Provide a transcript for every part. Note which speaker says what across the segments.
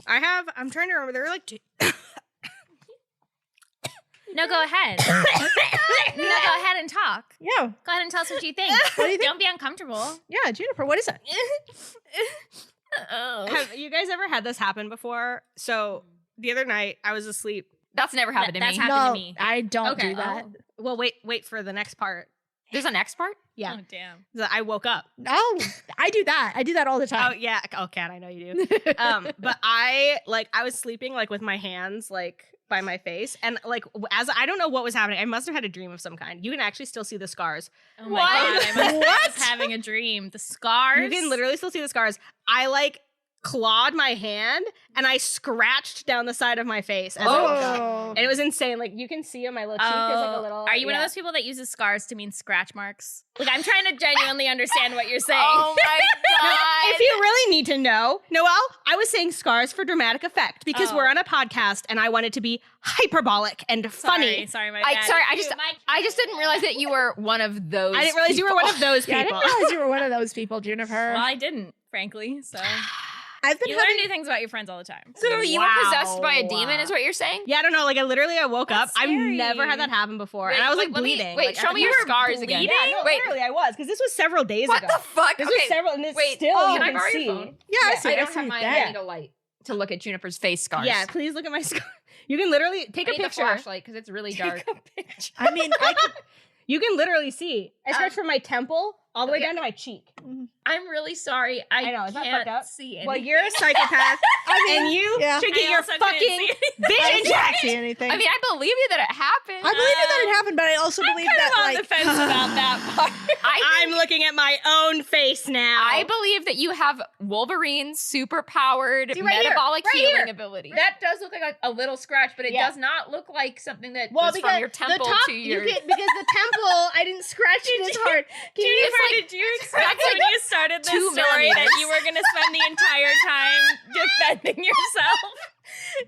Speaker 1: I'm trying to remember. There were like two.
Speaker 2: No, go ahead. No, go ahead and talk.
Speaker 3: Yeah.
Speaker 2: Go ahead and tell us what you think.
Speaker 3: What do you think?
Speaker 2: Don't be uncomfortable.
Speaker 3: Yeah, Juniper, what is it?
Speaker 1: Have you guys ever had this happen before? So the other night I was asleep.
Speaker 4: That's never happened to me.
Speaker 2: That's happened to me.
Speaker 3: I don't
Speaker 1: Okay.
Speaker 3: do that.
Speaker 1: Well, wait for the next part.
Speaker 4: There's a next part?
Speaker 1: Yeah.
Speaker 2: Oh, damn.
Speaker 1: So I woke up.
Speaker 3: Oh, I do that. I do that all the
Speaker 1: Oh
Speaker 3: time.
Speaker 1: yeah. Oh, Kat, I know you do. But I was sleeping like with my hands like by my face, and like as I don't know what was happening. I must have had a dream of some kind. You can actually still see the scars.
Speaker 2: Oh my God. I was having a dream. The scars.
Speaker 1: You can literally still see the scars. I like clawed my hand and I scratched down the side of my face as I woke up. And it was insane. Like you can see on my little cheek, there's like a little.
Speaker 2: Are you one of those people that uses scars to mean scratch marks? Like I'm trying to genuinely understand what you're saying.
Speaker 4: Oh my God.
Speaker 1: If you really need to know, Noelle, I was saying scars for dramatic effect because we're on a podcast and I want it to be hyperbolic and funny.
Speaker 2: Sorry, my bad.
Speaker 4: I just didn't realize that you were one of those.
Speaker 1: I didn't realize you were one of those
Speaker 3: Yeah, I
Speaker 1: people.
Speaker 3: didn't realize you were one of those people, Juniper.
Speaker 2: Well, I didn't, frankly. So
Speaker 3: I've been
Speaker 2: you learn new things about your friends all the time.
Speaker 4: So you were possessed by a demon, is what you're saying?
Speaker 1: Yeah, I don't know. Like I woke up. I've
Speaker 2: scary.
Speaker 1: never had that happen before, and I was like bleeding.
Speaker 4: Wait, show me your scars again.
Speaker 1: Yeah, no,
Speaker 4: Wait,
Speaker 1: literally I was because this was several days
Speaker 4: what
Speaker 1: ago.
Speaker 4: the fuck?
Speaker 1: This was several, and it's
Speaker 4: wait,
Speaker 1: still you
Speaker 4: can I
Speaker 1: can
Speaker 4: borrow
Speaker 1: see.
Speaker 4: your phone?
Speaker 3: Yeah, I see.
Speaker 4: I don't
Speaker 3: see
Speaker 4: have mine.
Speaker 3: that.
Speaker 4: I need a light to look at Juniper's face scars.
Speaker 1: Yeah, please look at my scar. You can literally take
Speaker 4: I
Speaker 1: a
Speaker 4: need the
Speaker 1: picture.
Speaker 4: flashlight because it's really dark.
Speaker 1: Take a picture.
Speaker 3: I mean,
Speaker 1: You can literally see. I stretched from my temple all the way down to my cheek.
Speaker 2: I'm really sorry. I
Speaker 1: know, it's not
Speaker 2: can't
Speaker 1: fucked up.
Speaker 2: see anything.
Speaker 1: Well, you're a psychopath, and you
Speaker 3: yeah.
Speaker 1: should get
Speaker 2: I
Speaker 1: your
Speaker 2: also couldn't
Speaker 1: fucking
Speaker 2: see
Speaker 1: vision
Speaker 3: I can't
Speaker 1: checked.
Speaker 3: see anything.
Speaker 4: I mean, I believe you that it happened.
Speaker 3: I believe that it happened, but I also believe that
Speaker 2: I'm on
Speaker 3: like
Speaker 2: the fence about that part.
Speaker 1: I'm looking at my own face now.
Speaker 4: I believe that you have Wolverine's super-powered
Speaker 1: See, right here,
Speaker 4: metabolic
Speaker 1: right
Speaker 4: healing
Speaker 1: here.
Speaker 4: ability.
Speaker 2: That does look like a little scratch, but it
Speaker 1: Yeah.
Speaker 2: does not look like something that
Speaker 1: well,
Speaker 4: was
Speaker 1: because
Speaker 4: from your temple
Speaker 1: the top,
Speaker 4: to your-
Speaker 1: because the temple, I didn't scratch it as hard.
Speaker 2: Jennifer,
Speaker 4: like-
Speaker 2: did you expect when you started this
Speaker 4: 2
Speaker 2: story that
Speaker 4: millimeters.
Speaker 2: you were going to spend the entire time defending yourself?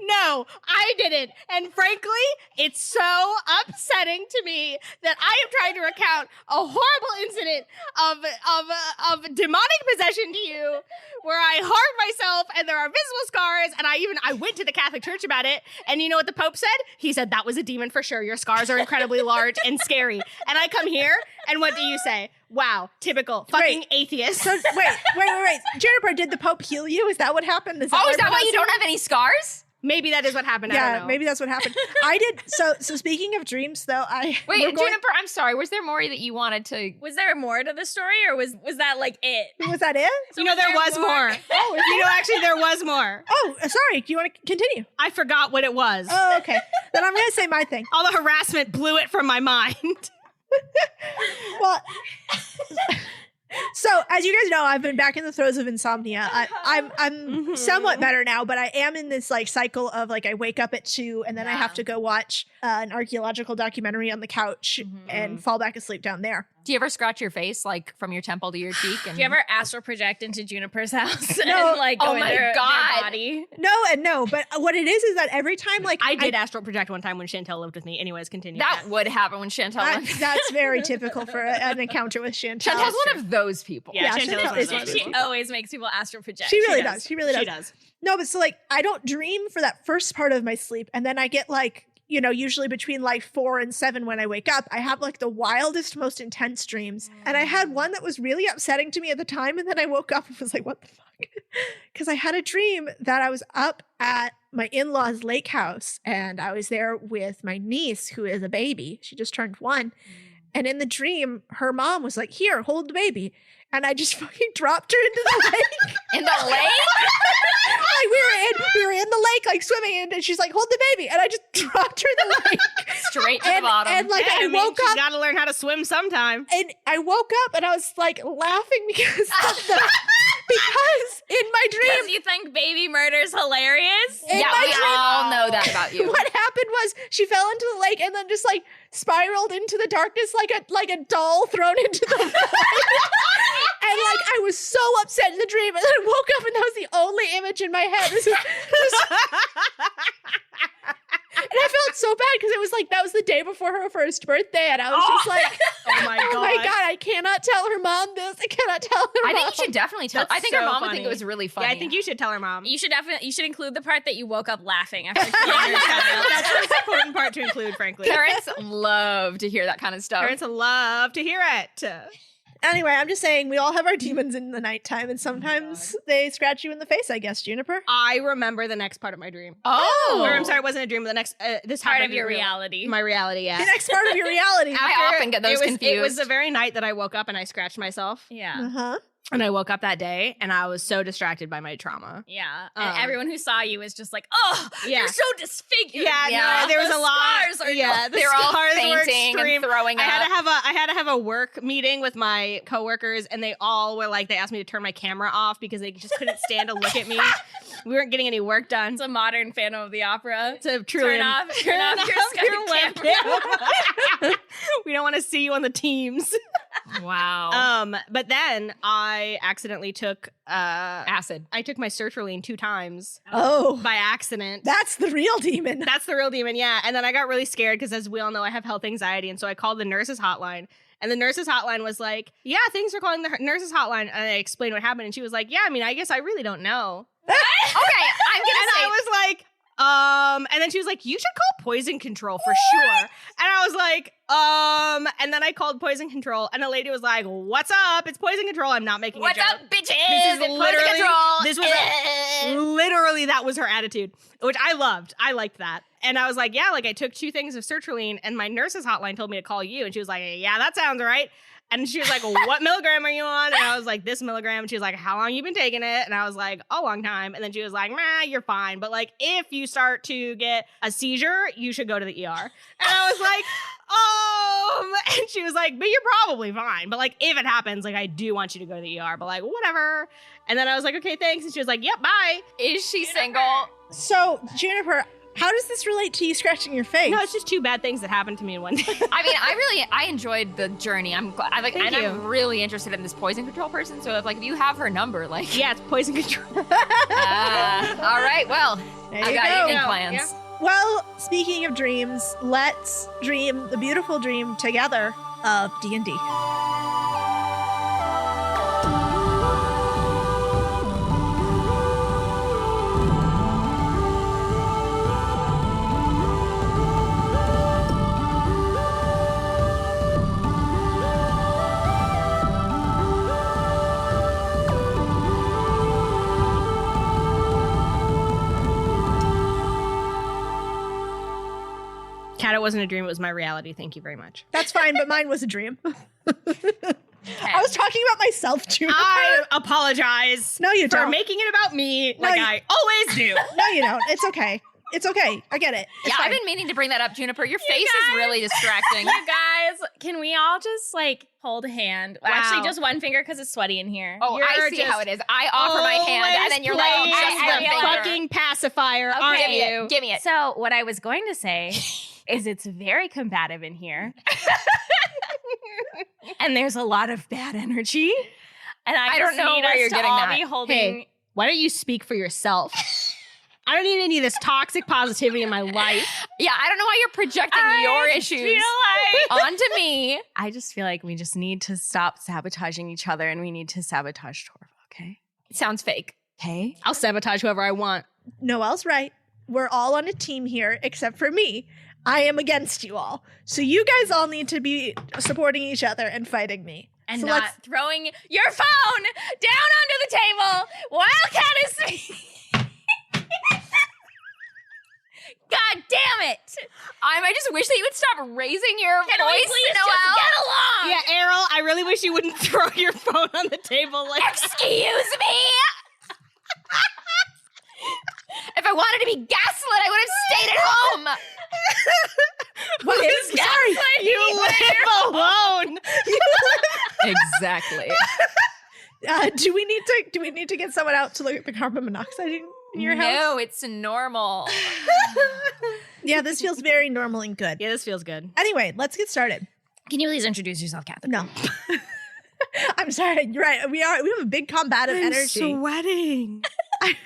Speaker 1: No, I didn't. And frankly, it's so upsetting to me that I am trying to recount a horrible incident of demonic possession to you where I harmed myself and there are visible scars and I went to the Catholic Church about it, and you know what the Pope said? He said that was a demon for sure. Your scars are incredibly large and scary. And I come here and what do you say? Wow, typical fucking atheist.
Speaker 3: So wait. Juniper, did the Pope heal you? Is that what happened?
Speaker 4: is that why you don't have any scars?
Speaker 1: Maybe that is what happened. I don't
Speaker 3: Yeah,
Speaker 1: know.
Speaker 3: maybe that's what happened. I did. So speaking of dreams, though,
Speaker 4: Wait, Juniper, I'm sorry. Was there more that you wanted to?
Speaker 2: Was there more to the story, or was that like it?
Speaker 3: was that it?
Speaker 1: You know, there was more.
Speaker 3: Oh,
Speaker 1: You know, actually, there was more.
Speaker 3: oh, sorry. Do you want to continue?
Speaker 1: I forgot what it was.
Speaker 3: Oh, okay. Then I'm gonna say my thing.
Speaker 1: All the harassment blew it from my mind.
Speaker 3: Well, so as you guys know, I've been back in the throes of insomnia. I'm somewhat better now, but I am in this like cycle of like I wake up at 2 and then I have to go watch an archaeological documentary on the couch and fall back asleep down there.
Speaker 4: Do you ever scratch your face like from your temple to your cheek? And
Speaker 2: Do you ever astral project into Juniper's house
Speaker 3: No.
Speaker 2: and like go
Speaker 4: Oh
Speaker 2: in
Speaker 4: my
Speaker 2: their
Speaker 4: God.
Speaker 2: body?
Speaker 3: No and no, but what it is that every time like
Speaker 1: I did astral project one time when Chantel lived with me. Anyways, continue.
Speaker 4: that would happen when Chantal?
Speaker 3: that's very typical for an encounter with Chantal.
Speaker 4: Chantal's one of those people.
Speaker 1: Yeah,
Speaker 3: Chantal
Speaker 1: Chantel
Speaker 3: is
Speaker 1: is
Speaker 3: one
Speaker 1: one
Speaker 3: of
Speaker 1: of
Speaker 3: those
Speaker 2: She always makes people astral project.
Speaker 3: She really does. She really does.
Speaker 1: She does.
Speaker 3: No, but so like I don't dream for that first part of my sleep, and then I get like, you know, usually between like 4 and 7 when I wake up, I have like the wildest, most intense dreams. And I had one that was really upsetting to me at the time, and then I woke up and was like, what the fuck? Because I had a dream that I was up at my in-laws' lake house, and I was there with my niece, who is a baby. She just turned 1. And in the dream, her mom was like, here, hold the baby. And I just fucking dropped her into the lake.
Speaker 4: In the lake?
Speaker 3: Like we were in the lake, like swimming, and she's like, "Hold the baby," and I just dropped her in the lake.
Speaker 4: Straight to the bottom.
Speaker 3: And like I woke
Speaker 1: she's
Speaker 3: up,
Speaker 1: got to learn how to swim sometime.
Speaker 3: and I woke up, and I was like laughing because because in my
Speaker 2: Because
Speaker 3: dream,
Speaker 2: you think baby murder's hilarious?
Speaker 3: in
Speaker 4: yeah,
Speaker 3: my
Speaker 4: we
Speaker 3: dream,
Speaker 4: all know that about you.
Speaker 3: what happened was she fell into the lake and then just like spiraled into the darkness like a doll thrown into the and like I was so upset in the dream, and then I woke up and that was the only image in my head. And I felt so bad because it was like that was the day before her first birthday, and I was just like,
Speaker 1: oh my
Speaker 3: oh my god, I cannot tell her mom this. I cannot tell her.
Speaker 4: I
Speaker 3: mom.
Speaker 4: think you should definitely tell.
Speaker 1: That's
Speaker 4: I think her
Speaker 1: so
Speaker 4: mom would
Speaker 1: funny.
Speaker 4: think it was really funny.
Speaker 1: Yeah, I think you should tell her mom.
Speaker 2: You should include the part that you woke up laughing after killing your child.
Speaker 1: That's the most important part to include, frankly.
Speaker 4: Parents love to hear that kind of stuff.
Speaker 1: Parents love to hear it.
Speaker 3: Anyway, I'm just saying we all have our demons in the nighttime, and sometimes they scratch you in the face. I guess, Juniper.
Speaker 1: I remember the next part of my dream.
Speaker 4: Oh,
Speaker 1: Or I'm sorry, it wasn't a dream. But the next this
Speaker 2: Part
Speaker 1: happened
Speaker 2: of your
Speaker 1: in real-
Speaker 2: reality.
Speaker 1: My reality, yeah.
Speaker 3: The next part of your reality.
Speaker 4: I often get those
Speaker 1: It
Speaker 4: confused.
Speaker 1: was the very night that I woke up and I scratched myself.
Speaker 2: Yeah.
Speaker 3: Uh-huh.
Speaker 1: And I woke up that day and I was so distracted by my trauma.
Speaker 2: Yeah. And
Speaker 1: Um,
Speaker 2: everyone who saw you was just like, oh,
Speaker 1: Yeah.
Speaker 2: you're so disfigured.
Speaker 1: Yeah, no, there was
Speaker 2: The
Speaker 1: a lot.
Speaker 2: scars are
Speaker 1: Yeah, the
Speaker 4: They're all
Speaker 1: scars were
Speaker 4: fainting
Speaker 1: extreme.
Speaker 4: and throwing
Speaker 1: I
Speaker 4: up.
Speaker 1: had to have a work meeting with my coworkers, and they all were like, they asked me to turn my camera off because they just couldn't stand to look at me. We weren't getting any work done.
Speaker 2: It's a modern Phantom of the Opera.
Speaker 1: So truly,
Speaker 2: Turn off your Skype
Speaker 1: webcam. We don't want to see you on the Teams.
Speaker 2: Wow.
Speaker 1: But then I accidentally took
Speaker 4: acid.
Speaker 1: I took my sertraline 2 times
Speaker 3: Oh,
Speaker 1: by accident.
Speaker 3: that's the real demon.
Speaker 1: That's the real demon, yeah. And then I got really scared because, as we all know, I have health anxiety, and so I called the nurses' hotline. And the nurses' hotline was like, "Yeah, thanks for calling the nurses' hotline." And I explained what happened, and she was like, "Yeah, I mean, I guess I really don't know."
Speaker 4: Okay, I'm
Speaker 1: And
Speaker 4: gonna say.
Speaker 1: I was like, and then she was like, "You should call poison control for sure." And I was like, and then I called poison control, and the lady was like, "What's up? It's poison control. I'm not making
Speaker 2: What's
Speaker 1: a joke."
Speaker 2: up, bitches?
Speaker 1: This is
Speaker 2: It's poison
Speaker 1: literally-
Speaker 2: control.
Speaker 1: this was literally that was her attitude, which I loved. I liked that. And I was like, yeah, like I took 2 things of sertraline, and my nurse's hotline told me to call you. And she was like, yeah, that sounds right. And she was like, what milligram are you on? And I was like, this milligram. And she was like, how long you been taking it? And I was like, a long time. And then she was like, nah, you're fine. But like, if you start to get a seizure, you should go to the ER. And I was like, and she was like, but you're probably fine. But like, if it happens, like, I do want you to go to the ER. But like, whatever. And then I was like, okay, thanks. And she was like, yep, bye.
Speaker 4: Is she single?
Speaker 3: So, Juniper, how does this relate to you scratching your face?
Speaker 1: No, it's just 2 bad things that happened to me in one day.
Speaker 4: I mean, I enjoyed the journey. I'm
Speaker 1: Thank
Speaker 4: and
Speaker 1: you.
Speaker 4: I'm really interested in this poison control person. So if you have her number, like,
Speaker 1: Yeah, it's poison control.
Speaker 4: all right, well,
Speaker 3: There
Speaker 4: I
Speaker 3: you
Speaker 4: got
Speaker 3: go.
Speaker 4: evening
Speaker 1: Yeah.
Speaker 4: plans.
Speaker 3: Well, speaking of dreams, let's dream the beautiful dream together of D&D.
Speaker 1: Kat, it wasn't a dream. It was my reality. Thank you very much.
Speaker 3: That's fine, but mine was a dream. I was talking about myself, Juniper.
Speaker 1: I apologize
Speaker 3: No, you
Speaker 1: for
Speaker 3: don't.
Speaker 1: making it about me
Speaker 3: No,
Speaker 1: like
Speaker 3: you-
Speaker 1: I always do.
Speaker 3: No, you don't. It's okay. It's okay. I get it. It's
Speaker 4: Yeah,
Speaker 3: fine.
Speaker 4: I've been meaning to bring that up, Juniper. Your face is really distracting.
Speaker 2: You guys, can we all just like hold a hand? Well,
Speaker 1: Wow.
Speaker 2: actually, just one finger because it's sweaty in here.
Speaker 4: Oh, I
Speaker 1: You're
Speaker 4: see
Speaker 1: just
Speaker 4: how it is. I offer my hand, and then you're like,
Speaker 1: Always
Speaker 4: just
Speaker 1: playing
Speaker 4: one
Speaker 1: the
Speaker 4: finger.
Speaker 1: fucking pacifier, aren't
Speaker 2: Okay.
Speaker 1: you?
Speaker 4: Give me it.
Speaker 2: So what I was going to say is it's very combative in here. And there's a lot of bad energy. And I
Speaker 4: don't
Speaker 2: just
Speaker 4: know
Speaker 2: need
Speaker 4: where
Speaker 2: us
Speaker 4: you're
Speaker 2: to
Speaker 4: getting
Speaker 2: all
Speaker 4: that.
Speaker 2: be holding.
Speaker 1: Hey, why don't you speak for yourself? I don't need any of this toxic positivity in my life.
Speaker 4: Yeah, I don't know why you're projecting your issues
Speaker 2: feel like
Speaker 4: onto me.
Speaker 2: I just feel like we just need to stop sabotaging each other and we need to sabotage Torva, okay?
Speaker 4: Sounds fake.
Speaker 2: Okay.
Speaker 1: I'll sabotage whoever I want.
Speaker 3: Noelle's right. We're all on a team here except for me. I am against you all. So you guys all need to be supporting each other and fighting me.
Speaker 2: And
Speaker 3: So
Speaker 2: not
Speaker 3: let's-
Speaker 2: throwing your phone down onto the table while Kat is speaking. God damn it!
Speaker 4: I just wish that you would stop raising your
Speaker 2: Can we
Speaker 4: voice,
Speaker 2: please
Speaker 4: Noelle.
Speaker 2: just get along?
Speaker 1: Yeah, Errol, I really wish you wouldn't throw your phone on the table like
Speaker 2: Excuse me?
Speaker 4: If I wanted to be gaslit, I would have stayed at home.
Speaker 3: What is? Sorry.
Speaker 1: you live alone.
Speaker 4: Exactly.
Speaker 3: Do we need to get someone out to look at the carbon monoxide in your house?
Speaker 4: No, it's normal.
Speaker 3: Yeah, this feels very normal and good.
Speaker 1: Yeah, this feels good.
Speaker 3: Anyway, let's get started.
Speaker 2: Can you please introduce yourself, Catherine?
Speaker 3: No. I'm sorry. You're right. We have a big combative energy.
Speaker 1: sweating.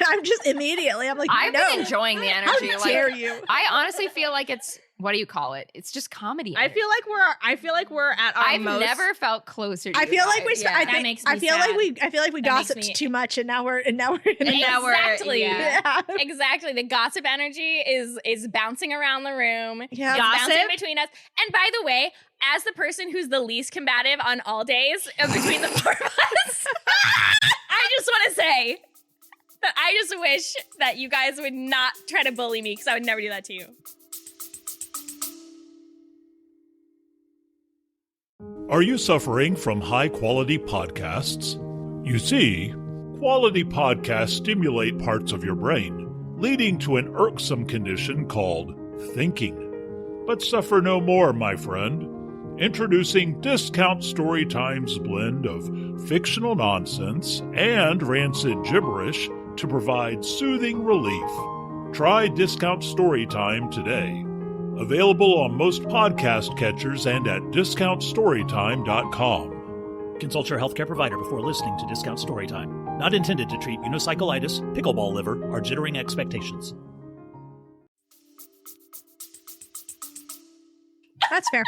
Speaker 3: I'm just immediately. I'm like,
Speaker 4: I've
Speaker 3: no.
Speaker 4: been enjoying the
Speaker 3: How
Speaker 4: energy.
Speaker 3: dare you?
Speaker 4: I honestly feel like it's what do you call it? It's just comedy.
Speaker 1: I feel like we're at our
Speaker 4: I've
Speaker 1: most.
Speaker 4: never felt closer to
Speaker 3: I
Speaker 4: you
Speaker 3: feel like we.
Speaker 4: guys.
Speaker 3: I
Speaker 5: That
Speaker 3: think.
Speaker 5: makes me
Speaker 3: I feel
Speaker 5: sad.
Speaker 3: like we. I feel like we
Speaker 5: That makes
Speaker 3: gossiped
Speaker 5: me-
Speaker 3: too much, and now we're. And now we're.
Speaker 1: now we're-
Speaker 5: Exactly.
Speaker 1: yeah.
Speaker 5: Exactly. The gossip energy is bouncing around the room.
Speaker 3: Yeah.
Speaker 5: It's
Speaker 1: Gossip?
Speaker 5: bouncing between us. And by the way, as the person who's the least combative on all days between the four of us, I just want to say that I just wish that you guys would not try to bully me because I would never do that to you.
Speaker 6: Are you suffering from high-quality podcasts? You see, quality podcasts stimulate parts of your brain, leading to an irksome condition called thinking. But suffer no more, my friend. Introducing Discount Storytime's blend of fictional nonsense and rancid gibberish to provide soothing relief. Try Discount Storytime today. Available on most podcast catchers and at discountstorytime.com.
Speaker 7: Consult your healthcare provider before listening to Discount Storytime. Not intended to treat unicyclitis, pickleball liver, or jittering expectations.
Speaker 3: That's fair.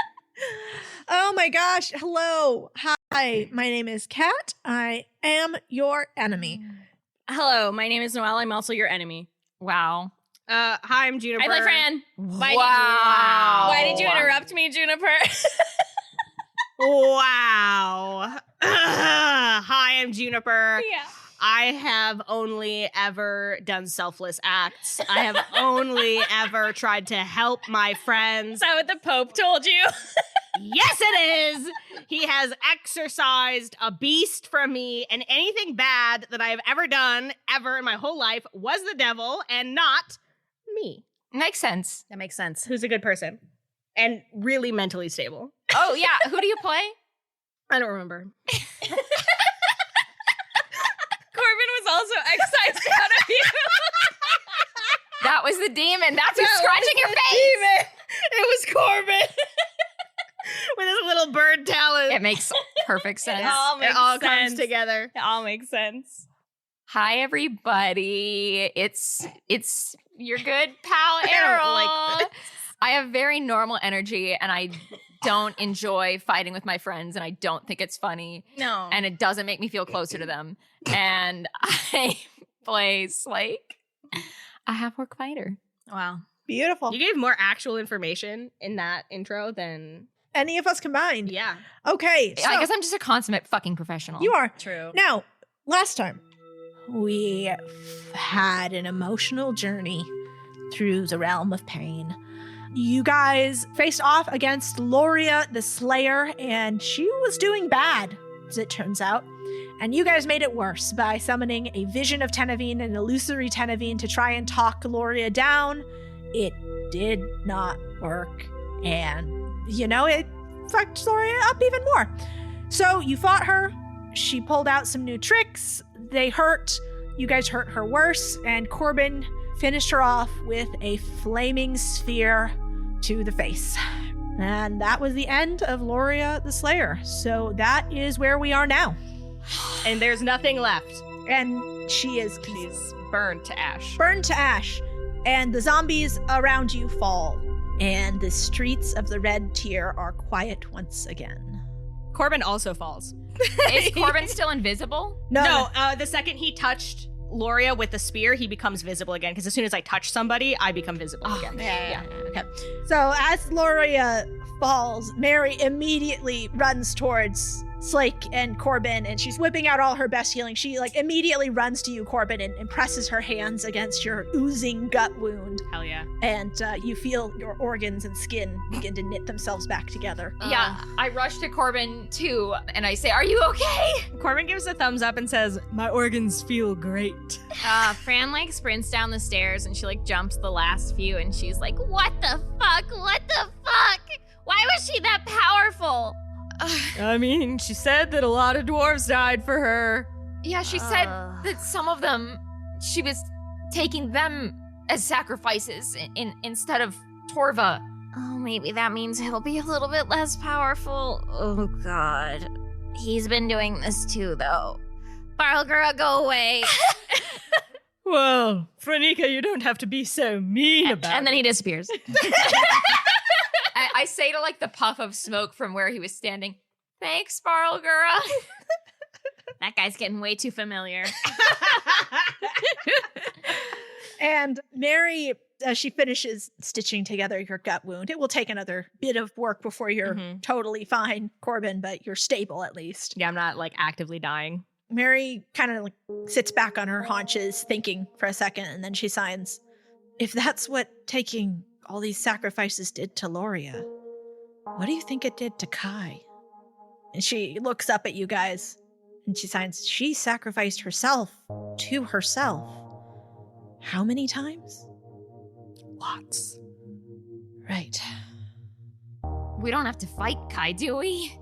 Speaker 3: Oh my gosh. Hello. Hi. My name is Kat. I am your enemy.
Speaker 5: Hello, my name is Noelle. I'm also your enemy.
Speaker 4: Wow.
Speaker 1: Hi, I'm Juniper.
Speaker 5: I play Fran.
Speaker 4: Wow.
Speaker 5: Why did you interrupt me, Juniper?
Speaker 1: Wow. Hi, I'm Juniper.
Speaker 5: Yeah.
Speaker 1: I have only ever done selfless acts. I have only ever tried to help my friends.
Speaker 5: Is that what the Pope told you?
Speaker 1: Yes, it is. He has exorcised a beast from me, and anything bad that I have ever done, ever in my whole life, was the devil and not me.
Speaker 4: Makes sense.
Speaker 5: That makes sense.
Speaker 1: Who's a good person and really mentally stable.
Speaker 4: Oh, yeah. Who do you play?
Speaker 1: I don't remember.
Speaker 5: Corbin was also excised out of you.
Speaker 4: That was the demon. That's who's scratching your face.
Speaker 1: It was Corbin. With his little bird talent.
Speaker 4: It makes perfect sense.
Speaker 5: It all makes
Speaker 1: It all
Speaker 5: sense.
Speaker 1: comes together.
Speaker 5: It all makes sense.
Speaker 4: Hi, everybody. It's your good pal Errol.
Speaker 1: like
Speaker 4: I have very normal energy, and I don't enjoy fighting with my friends, and I don't think it's funny,
Speaker 5: No.
Speaker 4: and it doesn't make me feel closer to them. And I play Slake, a half-orc fighter.
Speaker 5: Wow.
Speaker 3: Beautiful.
Speaker 1: You gave more actual information in that intro than
Speaker 3: Any of us combined.
Speaker 1: yeah.
Speaker 3: Okay. So
Speaker 4: I guess I'm just a consummate fucking professional.
Speaker 3: you are.
Speaker 5: True.
Speaker 3: Now, last time, we had an emotional journey through the realm of pain. You guys faced off against Loria the Slayer, and she was doing bad, as it turns out. And you guys made it worse by summoning a vision of Tenevine, an illusory Tenevine, to try and talk Loria down. It did not work, and, it fucked Loria up even more. So you fought her. She pulled out some new tricks. They hurt. You guys hurt her worse, and Corbin finished her off with a flaming sphere to the face. And that was the end of Loria the Slayer. So that is where we are now.
Speaker 1: And there's nothing left.
Speaker 3: And she's
Speaker 4: Burned to ash.
Speaker 3: burned to ash. And the zombies around you fall. And the streets of the Red Tier are quiet once again.
Speaker 1: Corbin also falls.
Speaker 4: Is Corbin still invisible?
Speaker 1: No, the second he touched Loria with the spear, he becomes visible again. Because as soon as I touch somebody, I become visible again.
Speaker 5: Yeah.
Speaker 3: Okay. So as Loria falls, Mary immediately runs towards Slake and Corbin, and she's whipping out all her best healing. She immediately runs to you, Corbin, and presses her hands against your oozing gut wound.
Speaker 1: Hell yeah.
Speaker 3: And you feel your organs and skin begin to knit themselves back together.
Speaker 4: Yeah, I rush to Corbin too, and I say, "Are you okay?"
Speaker 1: Corbin gives a thumbs up and says, "My organs feel great."
Speaker 5: Fran sprints down the stairs and she jumps the last few and she's like, "What the fuck? What the fuck? Why was she that powerful?"
Speaker 1: I mean, she said that a lot of dwarves died for her.
Speaker 4: Yeah, she said that some of them, she was taking them as sacrifices instead of Torva.
Speaker 5: Oh, maybe that means he'll be a little bit less powerful. Oh, God. He's been doing this too, though. Barlgura, go away.
Speaker 1: Well, Franika, you don't have to be so mean about
Speaker 5: And then he disappears.
Speaker 4: I say to like the puff of smoke from where he was standing, thanks, Sparlgura.
Speaker 5: That guy's getting way too familiar.
Speaker 3: And Mary, as she finishes stitching together your gut wound, it will take another bit of work before you're totally fine, Corbin, but you're stable at least.
Speaker 2: Yeah, I'm not like actively dying.
Speaker 3: Mary kind of like sits back on her haunches, thinking for a second, and then she signs, if that's what taking all these sacrifices did to Loria, what do you think it did to Kai? And she looks up at you guys, and she signs, she sacrificed herself to herself. How many times?
Speaker 2: Lots.
Speaker 3: Right.
Speaker 4: We don't have to fight Kai, do we?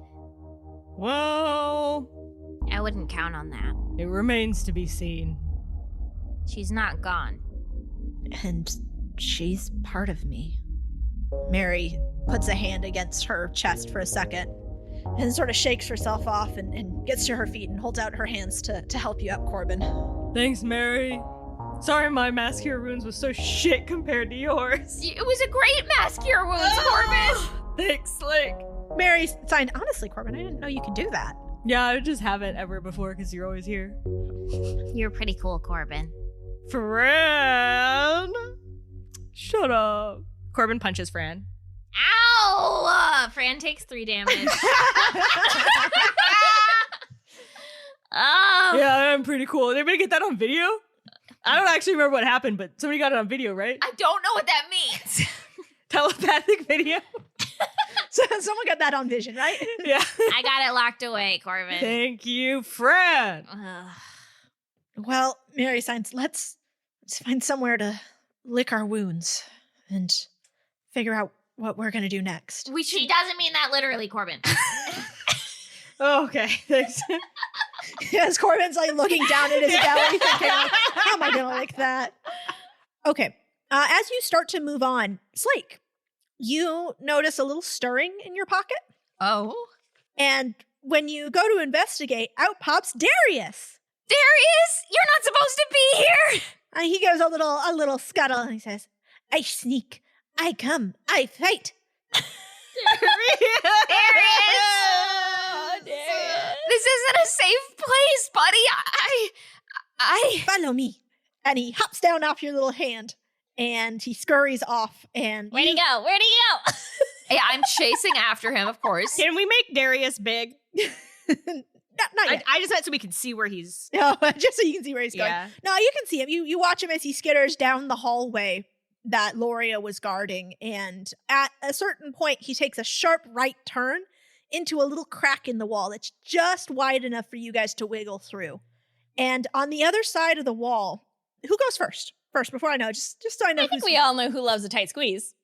Speaker 2: Well,
Speaker 5: I wouldn't count on that.
Speaker 2: it remains to be seen.
Speaker 5: She's not gone.
Speaker 3: And she's part of me. Mary puts a hand against her chest for a second and sort of shakes herself off and gets to her feet and holds out her hands to help you up, Corbin.
Speaker 2: Thanks, Mary. Sorry my mascara runes was so shit compared to yours.
Speaker 4: It was a great mascara wounds, Corbin.
Speaker 2: Thanks, Slick.
Speaker 3: Mary signed, honestly, Corbin, I didn't know you could do that.
Speaker 2: Yeah, I just haven't ever before because you're always here.
Speaker 5: You're pretty cool, Corbin.
Speaker 2: Fran! Shut up. Corbin punches Fran.
Speaker 5: Ow! Fran takes 3 damage. Oh.
Speaker 2: Yeah, I'm pretty cool. Did anybody get that on video? I don't actually remember what happened, but somebody got it on video, right?
Speaker 4: I don't know what that means.
Speaker 2: Telepathic video?
Speaker 3: So someone got that on vision, right?
Speaker 2: Yeah.
Speaker 5: I got it locked away, Corbin.
Speaker 2: Thank you, Fran.
Speaker 5: Ugh.
Speaker 3: Well, Mary signs, let's find somewhere to lick our wounds and figure out what we're going to do next.
Speaker 5: She doesn't mean that literally, Corbin.
Speaker 2: Oh, okay, thanks.
Speaker 3: Yes, Corbin's like looking down at his belly thinking, how am I going to lick that? Okay. As you start to move on, Slake, you notice a little stirring in your pocket.
Speaker 4: Oh.
Speaker 3: And when you go to investigate, out pops Darius.
Speaker 4: Darius, you're not supposed to be here.
Speaker 3: He goes a little scuttle and he says, I sneak, I come, I fight.
Speaker 4: This isn't a safe place, buddy. I
Speaker 3: Follow me. And he hops down off your little hand and he scurries off. And
Speaker 5: Where'd he go? Where'd he go?
Speaker 4: Yeah, I'm chasing after him, of course.
Speaker 2: Can we make Darius big?
Speaker 3: Not yet.
Speaker 2: I just meant so we can see where he's...
Speaker 3: No, just so you can see where he's going.
Speaker 2: Yeah.
Speaker 3: No, you can see him. You watch him as he skitters down the hallway that Loria was guarding. And at a certain point, he takes a sharp right turn into a little crack in the wall that's just wide enough for you guys to wiggle through. And on the other side of the wall, who goes first? First, before I know, just so I know
Speaker 5: I think
Speaker 3: who's
Speaker 5: we all know who loves a tight squeeze.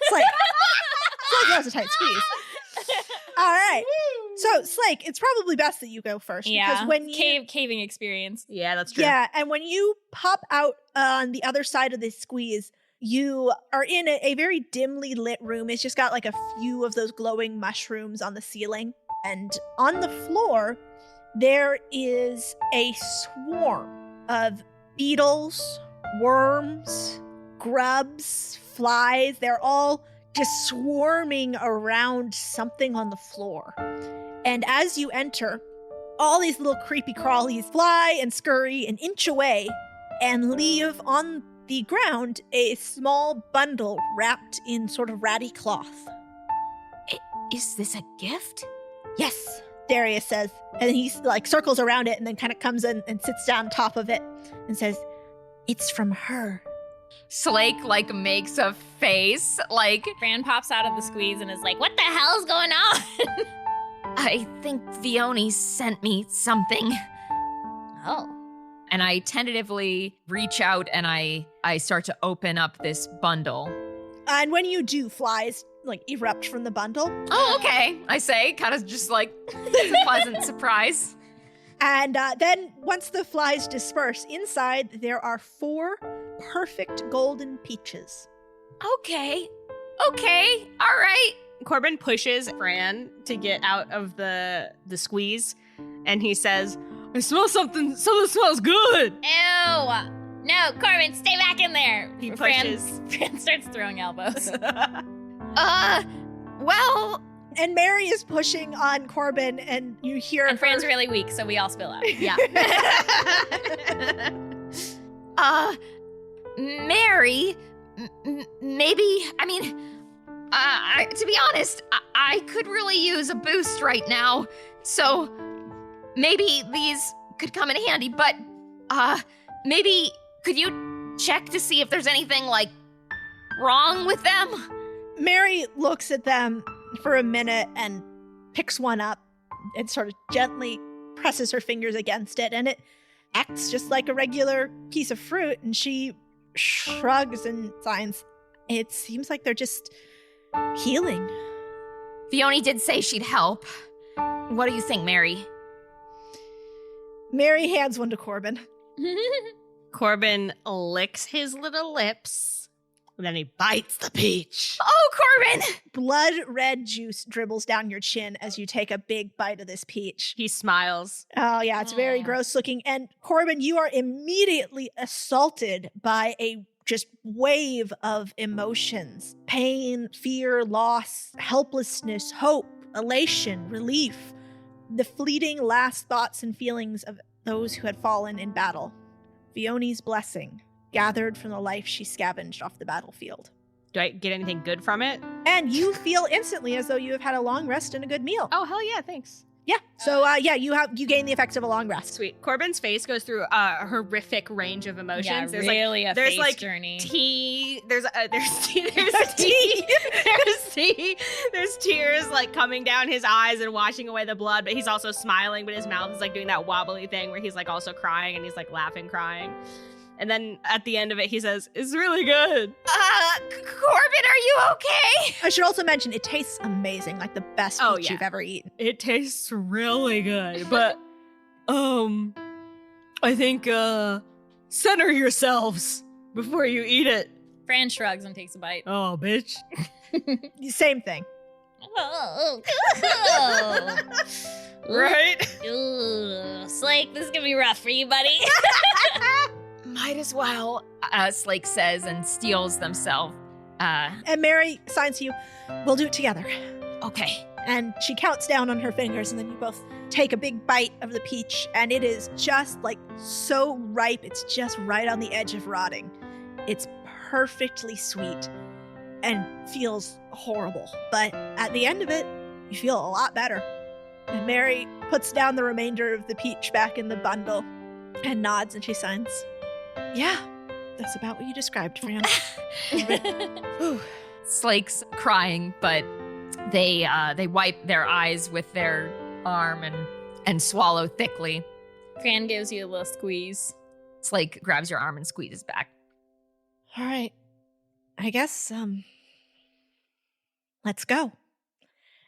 Speaker 3: Slake. Slake loves a tight squeeze. All right. So, Slake, it's probably best that you go first. Because when you...
Speaker 5: Caving experience.
Speaker 2: Yeah, that's true.
Speaker 3: Yeah, and when you pop out on the other side of this squeeze, you are in a very dimly lit room. It's just got like a few of those glowing mushrooms on the ceiling. And on the floor, there is a swarm of beetles, worms, grubs, flies. They're all just swarming around something on the floor. And as you enter, all these little creepy crawlies fly and scurry an inch away and leave on the ground a small bundle wrapped in sort of ratty cloth.
Speaker 4: Is this a gift?
Speaker 3: Yes, Darius says. And he like circles around it and then kind of comes in and sits down top of it and says, it's from her.
Speaker 4: Slake, like, makes a face, like...
Speaker 5: Fran pops out of the squeeze and is like, what the hell's going on?
Speaker 4: I think Vioni sent me something.
Speaker 5: Oh.
Speaker 4: And I tentatively reach out and I start to open up this bundle.
Speaker 3: And when you do, flies like erupt from the bundle.
Speaker 4: Oh, okay, I say, kind of just like it's a pleasant surprise.
Speaker 3: And then once the flies disperse, inside there are 4 perfect golden peaches.
Speaker 4: Okay, all right.
Speaker 2: Corbin pushes Fran to get out of the squeeze, and he says, I smell something smells good.
Speaker 5: Ew. No, Corbin, stay back in there.
Speaker 2: He
Speaker 5: Fran
Speaker 2: pushes.
Speaker 5: starts throwing elbows.
Speaker 4: Well,
Speaker 3: And Mary is pushing on Corbin, and you hear
Speaker 5: And
Speaker 3: her-
Speaker 5: Fran's really weak, so we all spill out.
Speaker 4: yeah. Mary, maybe, I mean, to be honest, I could really use a boost right now. So maybe these could come in handy, but maybe could you check to see if there's anything like wrong with them?
Speaker 3: Mary looks at them for a minute and picks one up and sort of gently presses her fingers against it, and it acts just like a regular piece of fruit, and she shrugs and signs. It seems like they're just healing.
Speaker 4: Fiona did say she'd help. What do you think, Mary?
Speaker 3: Mary hands one to Corbin.
Speaker 2: Corbin licks his little lips, and then he bites the peach.
Speaker 4: Oh, Corbin!
Speaker 3: Blood red juice dribbles down your chin as you take a big bite of this peach.
Speaker 2: He smiles.
Speaker 3: Oh, yeah, it's very
Speaker 4: Aw.
Speaker 3: gross looking. And Corbin, you are immediately assaulted by a just wave of emotions: pain, fear, loss, helplessness, hope, elation, relief, the fleeting last thoughts and feelings of those who had fallen in battle. Fiona's blessing, gathered from the life she scavenged off the battlefield.
Speaker 2: Do I get anything good from it?
Speaker 3: And you feel instantly as though you have had a long rest and a good meal.
Speaker 2: Oh, hell yeah, thanks.
Speaker 3: Yeah. So you gain the effects of a long rest.
Speaker 2: Sweet. Corbin's face goes through a horrific range of emotions.
Speaker 5: Yeah,
Speaker 2: There's
Speaker 5: really a
Speaker 2: there's
Speaker 5: face
Speaker 2: like
Speaker 5: journey.
Speaker 2: tea. There's tea. There's tea. There's tea. There's tears like coming down his eyes and washing away the blood. But he's also smiling. But his mouth is like doing that wobbly thing where he's like also crying and he's like laughing, crying. And then at the end of it, he says, "It's really good."
Speaker 4: Corbin, are you okay?
Speaker 3: I should also mention it tastes amazing, like the best peach
Speaker 2: Oh, yeah.
Speaker 3: you've ever eaten.
Speaker 2: It tastes really good, but I think center yourselves before you eat it.
Speaker 5: Fran shrugs and takes a bite.
Speaker 2: Oh, bitch.
Speaker 3: Same thing.
Speaker 5: Oh,
Speaker 2: Right?
Speaker 5: Slake, this is gonna be rough for you, buddy.
Speaker 4: Might as well, Slake says and steals themselves.
Speaker 3: And Mary signs to you, we'll do it together.
Speaker 4: Okay.
Speaker 3: And she counts down on her fingers, and then you both take a big bite of the peach, and it is just like so ripe. It's just right on the edge of rotting. It's perfectly sweet and feels horrible. But at the end of it, you feel a lot better. And Mary puts down the remainder of the peach back in the bundle and nods, and she signs, yeah, that's about what you described, Fran. Whew.
Speaker 4: Slake's crying, but they wipe their eyes with their arm and swallow thickly.
Speaker 5: Fran gives you a little squeeze.
Speaker 4: Slake grabs your arm and squeezes back.
Speaker 3: All right. I guess, let's go.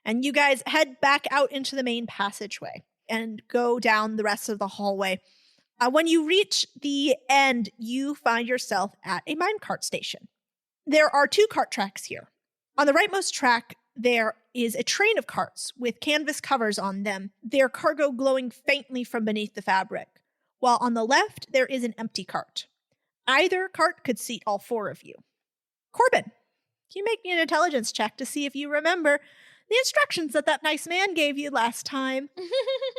Speaker 3: And you guys head back out into the main passageway and go down the rest of the hallway. When you reach the end, you find yourself at a minecart station. There are 2 cart tracks here. On the rightmost track, there is a train of carts with canvas covers on them, their cargo glowing faintly from beneath the fabric. While on the left, there is an empty cart. Either cart could seat all 4 of you. Corbin, can you make me an intelligence check to see if you remember the instructions that nice man gave you last time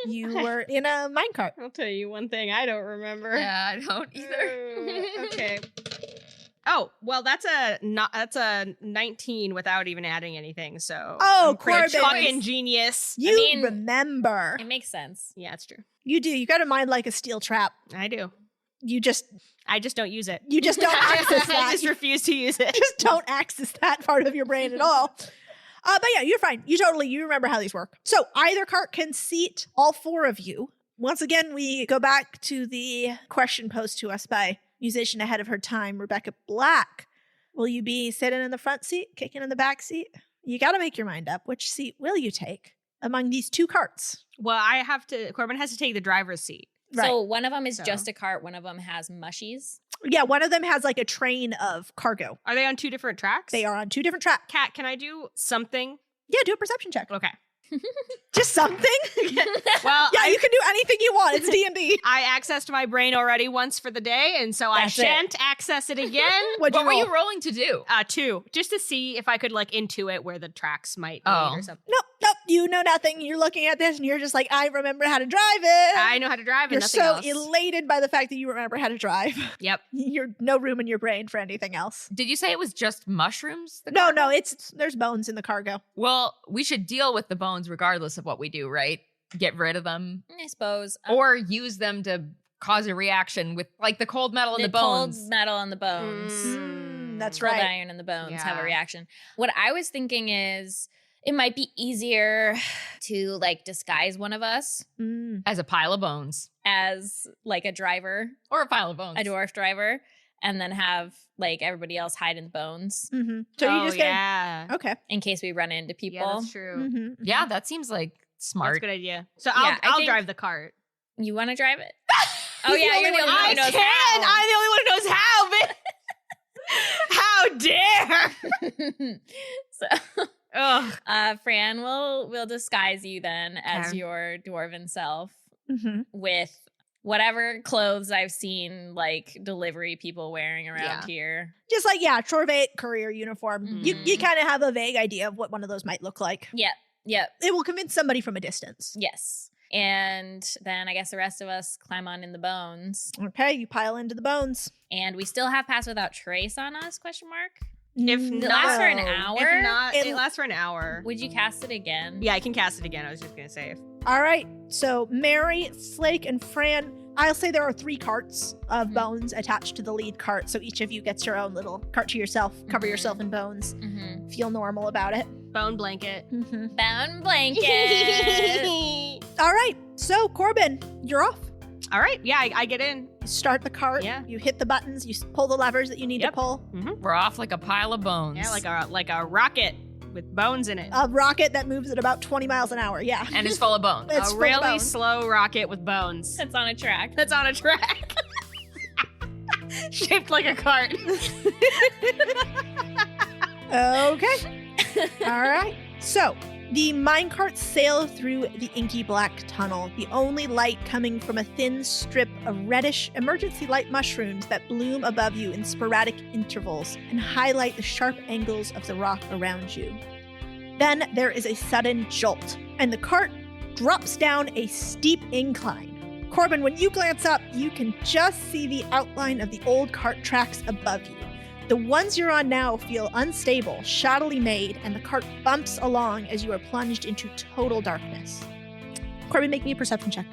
Speaker 3: you were in a minecart?
Speaker 2: I'll tell you one thing I don't remember.
Speaker 4: Yeah, I don't either.
Speaker 2: Okay. Oh, well, that's a 19 without even adding anything. So
Speaker 3: Oh,
Speaker 2: I'm pretty
Speaker 3: Corbin.
Speaker 2: fucking genius.
Speaker 3: You remember.
Speaker 5: It makes sense.
Speaker 2: Yeah, it's true.
Speaker 3: You do. You got a mind like a steel trap.
Speaker 2: I do.
Speaker 3: I
Speaker 2: just don't use it.
Speaker 3: You just don't access that.
Speaker 2: I just refuse to use it.
Speaker 3: Just don't access that part of your brain at all. But yeah, you're fine. You remember how these work. So either cart can seat all 4 of you. Once again, we go back to the question posed to us by musician ahead of her time, Rebecca Black. Will you be sitting in the front seat, kicking in the back seat? You got to make your mind up. Which seat will you take among these 2 carts?
Speaker 2: Well, Corbin has to take the driver's seat.
Speaker 5: So one of them is
Speaker 2: So-
Speaker 5: just a cart. One of them has mushies.
Speaker 3: Yeah, one of them has like a train of cargo.
Speaker 2: Are they on 2 different tracks?
Speaker 3: They are on 2 different tracks.
Speaker 2: Kat, can I do something?
Speaker 3: Yeah, do a perception check.
Speaker 2: Okay.
Speaker 3: Just something?
Speaker 2: Well,
Speaker 3: Yeah, you can do anything you want. It's D&D.
Speaker 2: I accessed my brain already once for the day, and so I
Speaker 5: That's it.
Speaker 2: shan't access it again.
Speaker 3: What'd
Speaker 4: What were you
Speaker 3: roll?
Speaker 4: rolling to do?
Speaker 2: 2, just to see if I could like intuit where the tracks might lead
Speaker 4: Oh.
Speaker 2: or something.
Speaker 3: Nope. You know nothing. You're looking at this and you're just like, I remember how to drive it.
Speaker 2: I know how to drive, and
Speaker 3: You're
Speaker 2: nothing
Speaker 3: so
Speaker 2: else.
Speaker 3: elated by the fact that you remember how to drive.
Speaker 2: Yep.
Speaker 3: You're no room in your brain for anything else.
Speaker 4: Did you say it was just mushrooms? the
Speaker 3: No,
Speaker 4: cargo?
Speaker 3: there's bones in the cargo.
Speaker 4: Well, we should deal with the bones regardless of what we do, right? Get rid of them
Speaker 5: I suppose.
Speaker 4: or use them to cause a reaction with like the cold metal in the bones.
Speaker 5: Cold metal in the bones.
Speaker 3: That's
Speaker 5: Cold
Speaker 3: right.
Speaker 5: iron in the bones have a
Speaker 2: Yeah.
Speaker 5: reaction. What I was thinking is it might be easier to like disguise one of us
Speaker 3: Mm.
Speaker 4: As a pile of bones
Speaker 5: as like a driver,
Speaker 4: or a pile of bones.
Speaker 5: a dwarf driver, and then have like everybody else hide in the bones
Speaker 3: Mm-hmm. So you just get
Speaker 2: yeah.
Speaker 3: okay.
Speaker 5: in case we run into
Speaker 2: Yeah,
Speaker 5: people.
Speaker 2: that's true.
Speaker 3: Mm-hmm.
Speaker 4: Yeah, that seems like
Speaker 2: That's
Speaker 4: smart.
Speaker 2: a good idea. So
Speaker 5: Yeah, I
Speaker 2: I'll
Speaker 5: think-
Speaker 2: drive the cart.
Speaker 5: You want to drive it? Oh
Speaker 3: He's the
Speaker 5: yeah,
Speaker 3: only
Speaker 5: you're the
Speaker 3: one
Speaker 5: only
Speaker 3: who
Speaker 5: one who knows
Speaker 2: can.
Speaker 5: how.
Speaker 2: I'm the only one who knows how, bitch. How dare?
Speaker 5: So,
Speaker 2: Ugh.
Speaker 5: Fran, we'll disguise you then as
Speaker 2: Okay.
Speaker 5: your dwarven self
Speaker 3: Mm-hmm.
Speaker 5: with whatever clothes I've seen like delivery people wearing around
Speaker 2: Yeah.
Speaker 5: here.
Speaker 3: Just like Chorvate courier uniform. You
Speaker 5: Mhm.
Speaker 3: you kind of have a vague idea of what one of those might look like.
Speaker 5: Yep.
Speaker 3: It will convince somebody from a distance.
Speaker 5: Yes. And then I guess the rest of us climb on in the bones.
Speaker 3: Okay, you pile into the bones.
Speaker 5: And we still have pass without trace on us, question mark?
Speaker 2: If
Speaker 5: It
Speaker 2: not,
Speaker 5: lasts for an
Speaker 3: No.
Speaker 5: hour?
Speaker 2: If not,
Speaker 3: It-
Speaker 2: it lasts for an hour.
Speaker 5: Would you cast it again?
Speaker 2: Yeah, I can cast it again. I was just gonna say.
Speaker 3: All right. So Mary, Slake, and Fran. I'll say there are 3 carts of bones attached to the lead cart. So each of you gets your own little cart to yourself. Cover
Speaker 5: Mhm.
Speaker 3: yourself in bones.
Speaker 5: Mm-hmm.
Speaker 3: Feel normal about it.
Speaker 2: Bone blanket.
Speaker 3: Mm-hmm.
Speaker 5: Bone blanket.
Speaker 3: All right. So Corbin, you're off.
Speaker 2: All right. Yeah, I get in.
Speaker 3: You start the cart.
Speaker 2: Yeah.
Speaker 3: You hit the buttons. You pull the levers that you need
Speaker 2: Yep.
Speaker 3: to pull.
Speaker 4: We're off like a pile of bones.
Speaker 2: Yeah, like a rocket with bones in it.
Speaker 3: A rocket that moves at about 20 miles an hour. Yeah.
Speaker 4: and it's full of bones.
Speaker 3: It's
Speaker 2: A
Speaker 3: full of
Speaker 2: really
Speaker 3: bones.
Speaker 2: slow rocket with bones.
Speaker 5: That's on a track.
Speaker 2: That's on a track. Shaped like a cart.
Speaker 3: Okay. All right. So the minecarts sail through the inky black tunnel, the only light coming from a thin strip of reddish emergency light mushrooms that bloom above you in sporadic intervals and highlight the sharp angles of the rock around you. Then there is a sudden jolt, and the cart drops down a steep incline. Corbin, when you glance up, you can just see the outline of the old cart tracks above you. The ones you're on now feel unstable, shoddily made, and the cart bumps along as you are plunged into total darkness. Corbin, make me a perception check.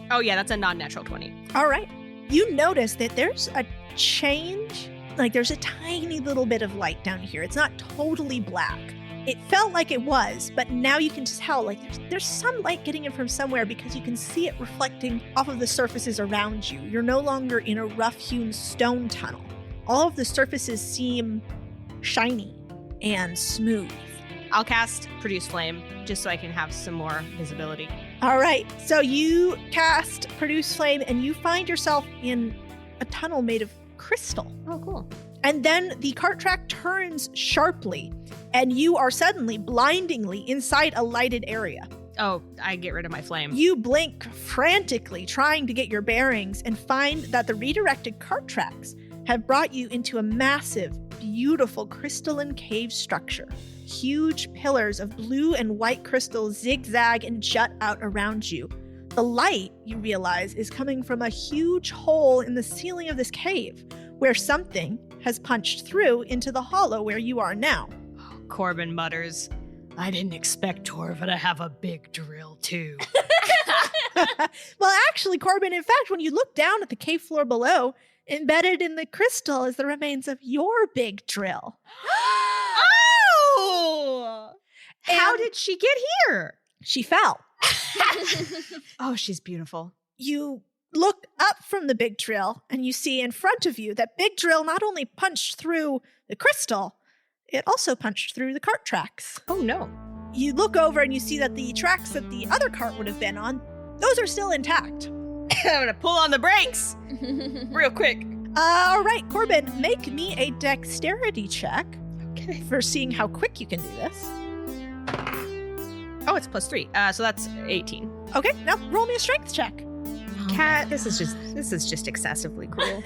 Speaker 2: Oh yeah, that's a non-natural 20.
Speaker 3: All right. You notice that there's a change. Like there's a tiny little bit of light down here. It's not totally black. It felt like it was, but now you can tell like there's some light getting in from somewhere because you can see it reflecting off of the surfaces around you. You're no longer in a rough-hewn stone tunnel. All of the surfaces seem shiny and smooth.
Speaker 2: I'll cast Produce Flame just so I can have some more visibility.
Speaker 3: All right, so you cast Produce Flame and you find yourself in a tunnel made of crystal.
Speaker 2: Oh, cool.
Speaker 3: And then the cart track turns sharply and you are suddenly blindingly inside a lighted area.
Speaker 2: Oh, I get rid of my flame.
Speaker 3: You blink frantically, trying to get your bearings, and find that the redirected cart tracks have brought you into a massive, beautiful crystalline cave structure. Huge pillars of blue and white crystal zigzag and jut out around you. The light, you realize, is coming from a huge hole in the ceiling of this cave, where something has punched through into the hollow where you are now.
Speaker 2: Corbin mutters, I didn't expect Torva to have a big drill too.
Speaker 3: Well, actually, Corbin, in fact, when you look down at the cave floor below, embedded in the crystal is the remains of your big drill.
Speaker 2: Oh! How
Speaker 3: And
Speaker 2: did she get here?
Speaker 3: she fell?
Speaker 2: Oh, she's beautiful.
Speaker 3: You look up from the big drill and you see in front of you that big drill not only punched through the crystal, it also punched through the cart tracks.
Speaker 2: Oh no.
Speaker 3: You look over and you see that the tracks that the other cart would have been on, those are still intact.
Speaker 2: I'm gonna pull on the brakes real quick.
Speaker 3: All right, Corbin, make me a dexterity check
Speaker 2: Okay.
Speaker 3: for seeing how quick you can do this.
Speaker 2: Oh, it's +3. So that's 18.
Speaker 3: Okay, now roll me a strength check.
Speaker 2: Cat, this is just excessively cruel.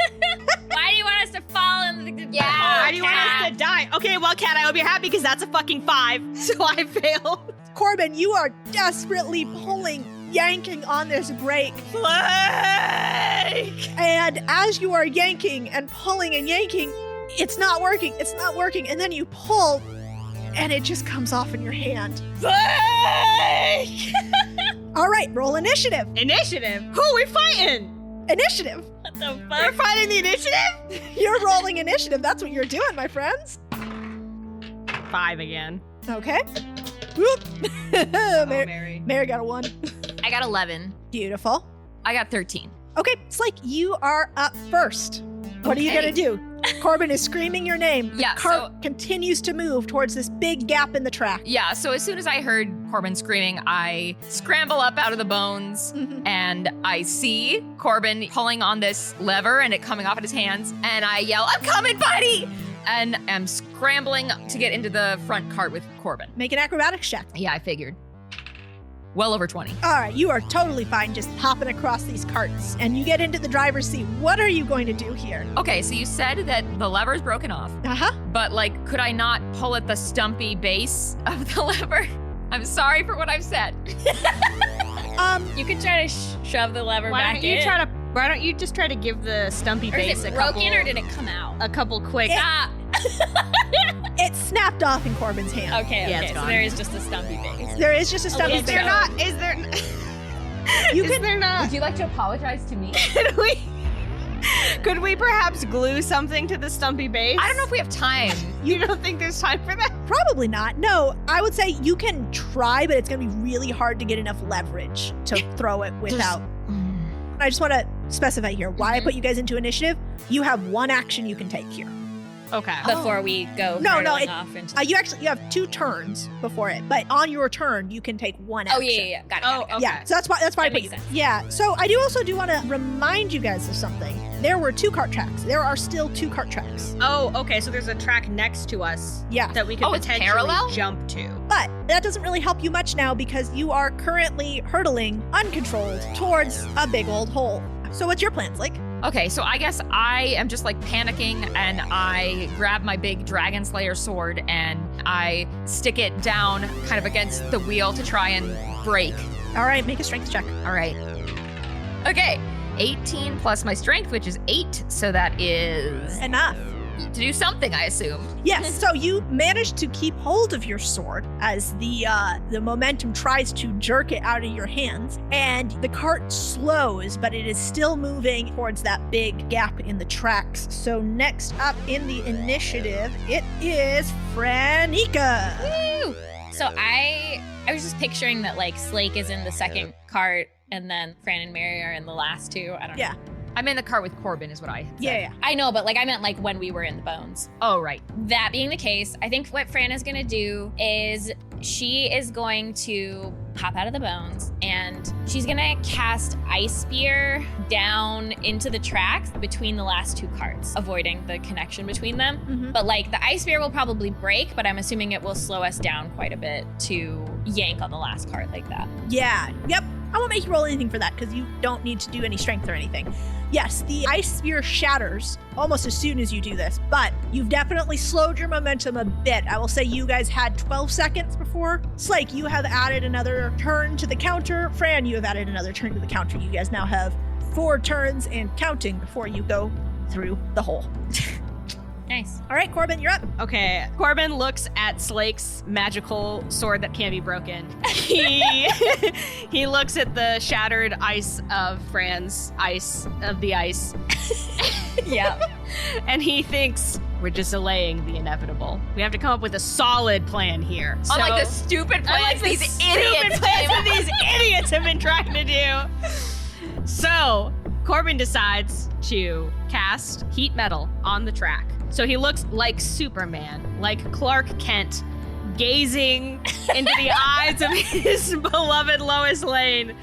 Speaker 5: Why do you want us to fall in the
Speaker 2: Why do you want us to die? Okay, well, Cat, I hope you're happy because that's a fucking 5. So I failed.
Speaker 3: Corbin, you are desperately pulling, yanking on this brake.
Speaker 2: Flake!
Speaker 3: And as you are yanking and pulling and yanking, it's not working. And then you pull, and it just comes off in your hand.
Speaker 2: Flake!
Speaker 3: All right, roll initiative.
Speaker 2: Initiative? Who are we fighting?
Speaker 3: Initiative.
Speaker 5: What the
Speaker 2: We're
Speaker 5: fuck?
Speaker 2: fighting the initiative?
Speaker 3: You're rolling initiative. That's what you're doing, my friends.
Speaker 2: 5 again.
Speaker 3: Okay. Whoop. Mary,
Speaker 2: Mary.
Speaker 3: Mary got a 1.
Speaker 4: I got 11.
Speaker 3: Beautiful.
Speaker 4: I got 13.
Speaker 3: Okay, Slake, you are up first. What are you
Speaker 4: Okay.
Speaker 3: going to do? Corbin is screaming your name.
Speaker 4: Yeah,
Speaker 3: The cart continues to move towards this big gap in the track.
Speaker 4: Yeah, so as soon as I heard Corbin screaming, I scramble up out of the bones and I see Corbin pulling on this lever and it coming off in his hands. And I yell, "I'm coming, buddy!" And I'm scrambling to get into the front cart with Corbin.
Speaker 3: Make an acrobatics check.
Speaker 4: Yeah, I figured. Well over 20.
Speaker 3: All right, you are totally fine just hopping across these carts. And you get into the driver's seat. What are you going to do here?
Speaker 4: Okay, so you said that the lever's broken off,
Speaker 3: Uh-huh.
Speaker 4: but like, could I not pull at the stumpy base of the lever? I'm sorry for what I've said.
Speaker 5: You could try to shove the lever
Speaker 2: Why
Speaker 5: back
Speaker 2: don't you
Speaker 5: in.
Speaker 2: why don't you just try to give the stumpy
Speaker 5: Or
Speaker 2: base
Speaker 5: is
Speaker 2: a
Speaker 5: it broken
Speaker 2: couple,
Speaker 5: or did it come out?
Speaker 2: a couple quick
Speaker 5: Ah,
Speaker 3: It snapped off in Corbin's hand.
Speaker 5: okay,
Speaker 2: Yeah,
Speaker 5: okay.
Speaker 2: it's
Speaker 5: So
Speaker 2: gone.
Speaker 5: there is just a stumpy base.
Speaker 3: There is just a stumpy
Speaker 2: Is
Speaker 3: base.
Speaker 2: there not is there
Speaker 3: You
Speaker 2: is
Speaker 3: can-
Speaker 2: there not
Speaker 4: Would you like to apologize to me?
Speaker 2: could we perhaps glue something to the stumpy base?
Speaker 4: I don't know if we have time.
Speaker 2: You don't think there's time for that?
Speaker 3: Probably not. No, I would say you can try, but it's going to be really hard to get enough leverage to throw it without. I just want to specify here why I put you guys into initiative. You have one action you can take here.
Speaker 2: Okay.
Speaker 5: Before we go
Speaker 3: No,
Speaker 5: hurtling
Speaker 3: it-
Speaker 5: off into
Speaker 3: You have 2 turns before it, but on your turn you can take one action.
Speaker 5: Oh yeah. Got it.
Speaker 2: Oh,
Speaker 5: got it.
Speaker 2: okay.
Speaker 3: Yeah, so that's why I
Speaker 5: That
Speaker 3: put
Speaker 5: makes
Speaker 3: you.
Speaker 5: sense.
Speaker 3: Yeah, so I do also want to remind you guys of something. There were 2 cart tracks. There are still 2 cart tracks.
Speaker 2: Oh, okay. So there's a track next to us
Speaker 3: Yeah,
Speaker 2: that we could
Speaker 4: Oh, it's
Speaker 2: potentially
Speaker 4: parallel?
Speaker 2: jump to.
Speaker 3: but that doesn't really help you much now because you are currently hurtling uncontrolled towards a big old hole. So what's your plan, Slake?
Speaker 4: Okay, so I guess I am just like panicking and I grab my big Dragon Slayer sword and I stick it down kind of against the wheel to try and break.
Speaker 3: All right, make a strength check.
Speaker 4: All right. Okay, 18 plus my strength, which is 8. So that is
Speaker 3: Enough.
Speaker 4: to do something, I assume.
Speaker 3: Yes, so you manage to keep hold of your sword as the momentum tries to jerk it out of your hands, and the cart slows, but it is still moving towards that big gap in the tracks. So next up in the initiative, it is Franika.
Speaker 5: Woo! So I was just picturing that like Slake is in the second cart and then Fran and Mary are in the last 2. I don't know.
Speaker 3: Yeah.
Speaker 4: I'm in the car with Corbin, is what I said.
Speaker 3: Yeah.
Speaker 5: I know, but like I meant like when we were in the bones.
Speaker 4: Oh, right.
Speaker 5: That being the case, I think what Fran is gonna do is she is going to hop out of the bones and she's gonna cast Ice Spear down into the tracks between the last 2 carts, avoiding the connection between them.
Speaker 3: Mhm.
Speaker 5: But like the Ice Spear will probably break, but I'm assuming it will slow us down quite a bit to yank on the last cart like that.
Speaker 3: Yeah. Yep. I won't make you roll anything for that because you don't need to do any strength or anything. Yes, the ice spear shatters almost as soon as you do this, but you've definitely slowed your momentum a bit. I will say you guys had 12 seconds before. Slake, you have added another turn to the counter. Fran, you have added another turn to the counter. You guys now have 4 turns and counting before you go through the hole.
Speaker 5: Nice.
Speaker 3: All right, Corbin, you're up.
Speaker 2: Okay, Corbin looks at Slake's magical sword that can't be broken. He looks at the shattered ice of Fran's ice of the ice,
Speaker 5: Yeah.
Speaker 2: and he thinks we're just delaying the inevitable. We have to come up with a solid plan here.
Speaker 4: Unlike the stupid plans
Speaker 2: Unlike the
Speaker 4: these
Speaker 2: stupid
Speaker 4: idiots
Speaker 2: plans
Speaker 4: came
Speaker 2: that these idiots have been trying to do. So Corbin decides to cast heat metal on the track. So he looks like Superman, like Clark Kent, gazing into the eyes of his beloved Lois Lane.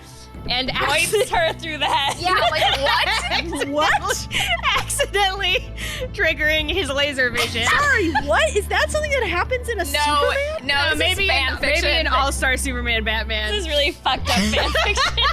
Speaker 2: and
Speaker 5: Points her through the head.
Speaker 4: Yeah, like what?
Speaker 3: What?
Speaker 2: accidentally triggering his laser vision.
Speaker 3: Sorry, what? Is that something that happens in a Superman?
Speaker 4: No, this
Speaker 2: maybe
Speaker 4: is fan fiction.
Speaker 2: maybe an all-star Superman Batman.
Speaker 5: This is really fucked up fan fiction.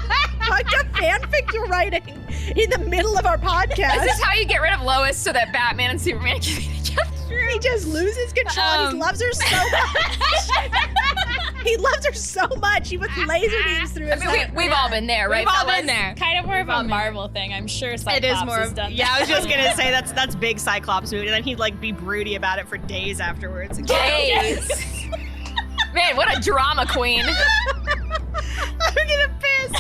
Speaker 3: Fucked up fanfic you're writing in the middle of our podcast.
Speaker 4: This is how you get rid of Lois so that Batman and Superman can be together.
Speaker 3: He just loses control. He loves her so much. He loves her so much. He puts laser beams through
Speaker 4: I
Speaker 3: his
Speaker 4: mean,
Speaker 3: head.
Speaker 4: we've all been there, right?
Speaker 2: We've all
Speaker 4: fellas?
Speaker 2: been there.
Speaker 5: Kind of more of a Marvel thing. I'm sure Cyclops
Speaker 2: It is more
Speaker 5: has
Speaker 2: of,
Speaker 5: done
Speaker 2: yeah,
Speaker 5: that.
Speaker 2: I was just gonna say that's big Cyclops mood, and then he'd like be broody about it for days afterwards.
Speaker 4: Days. Man, what a drama queen.
Speaker 2: I'm gonna piss.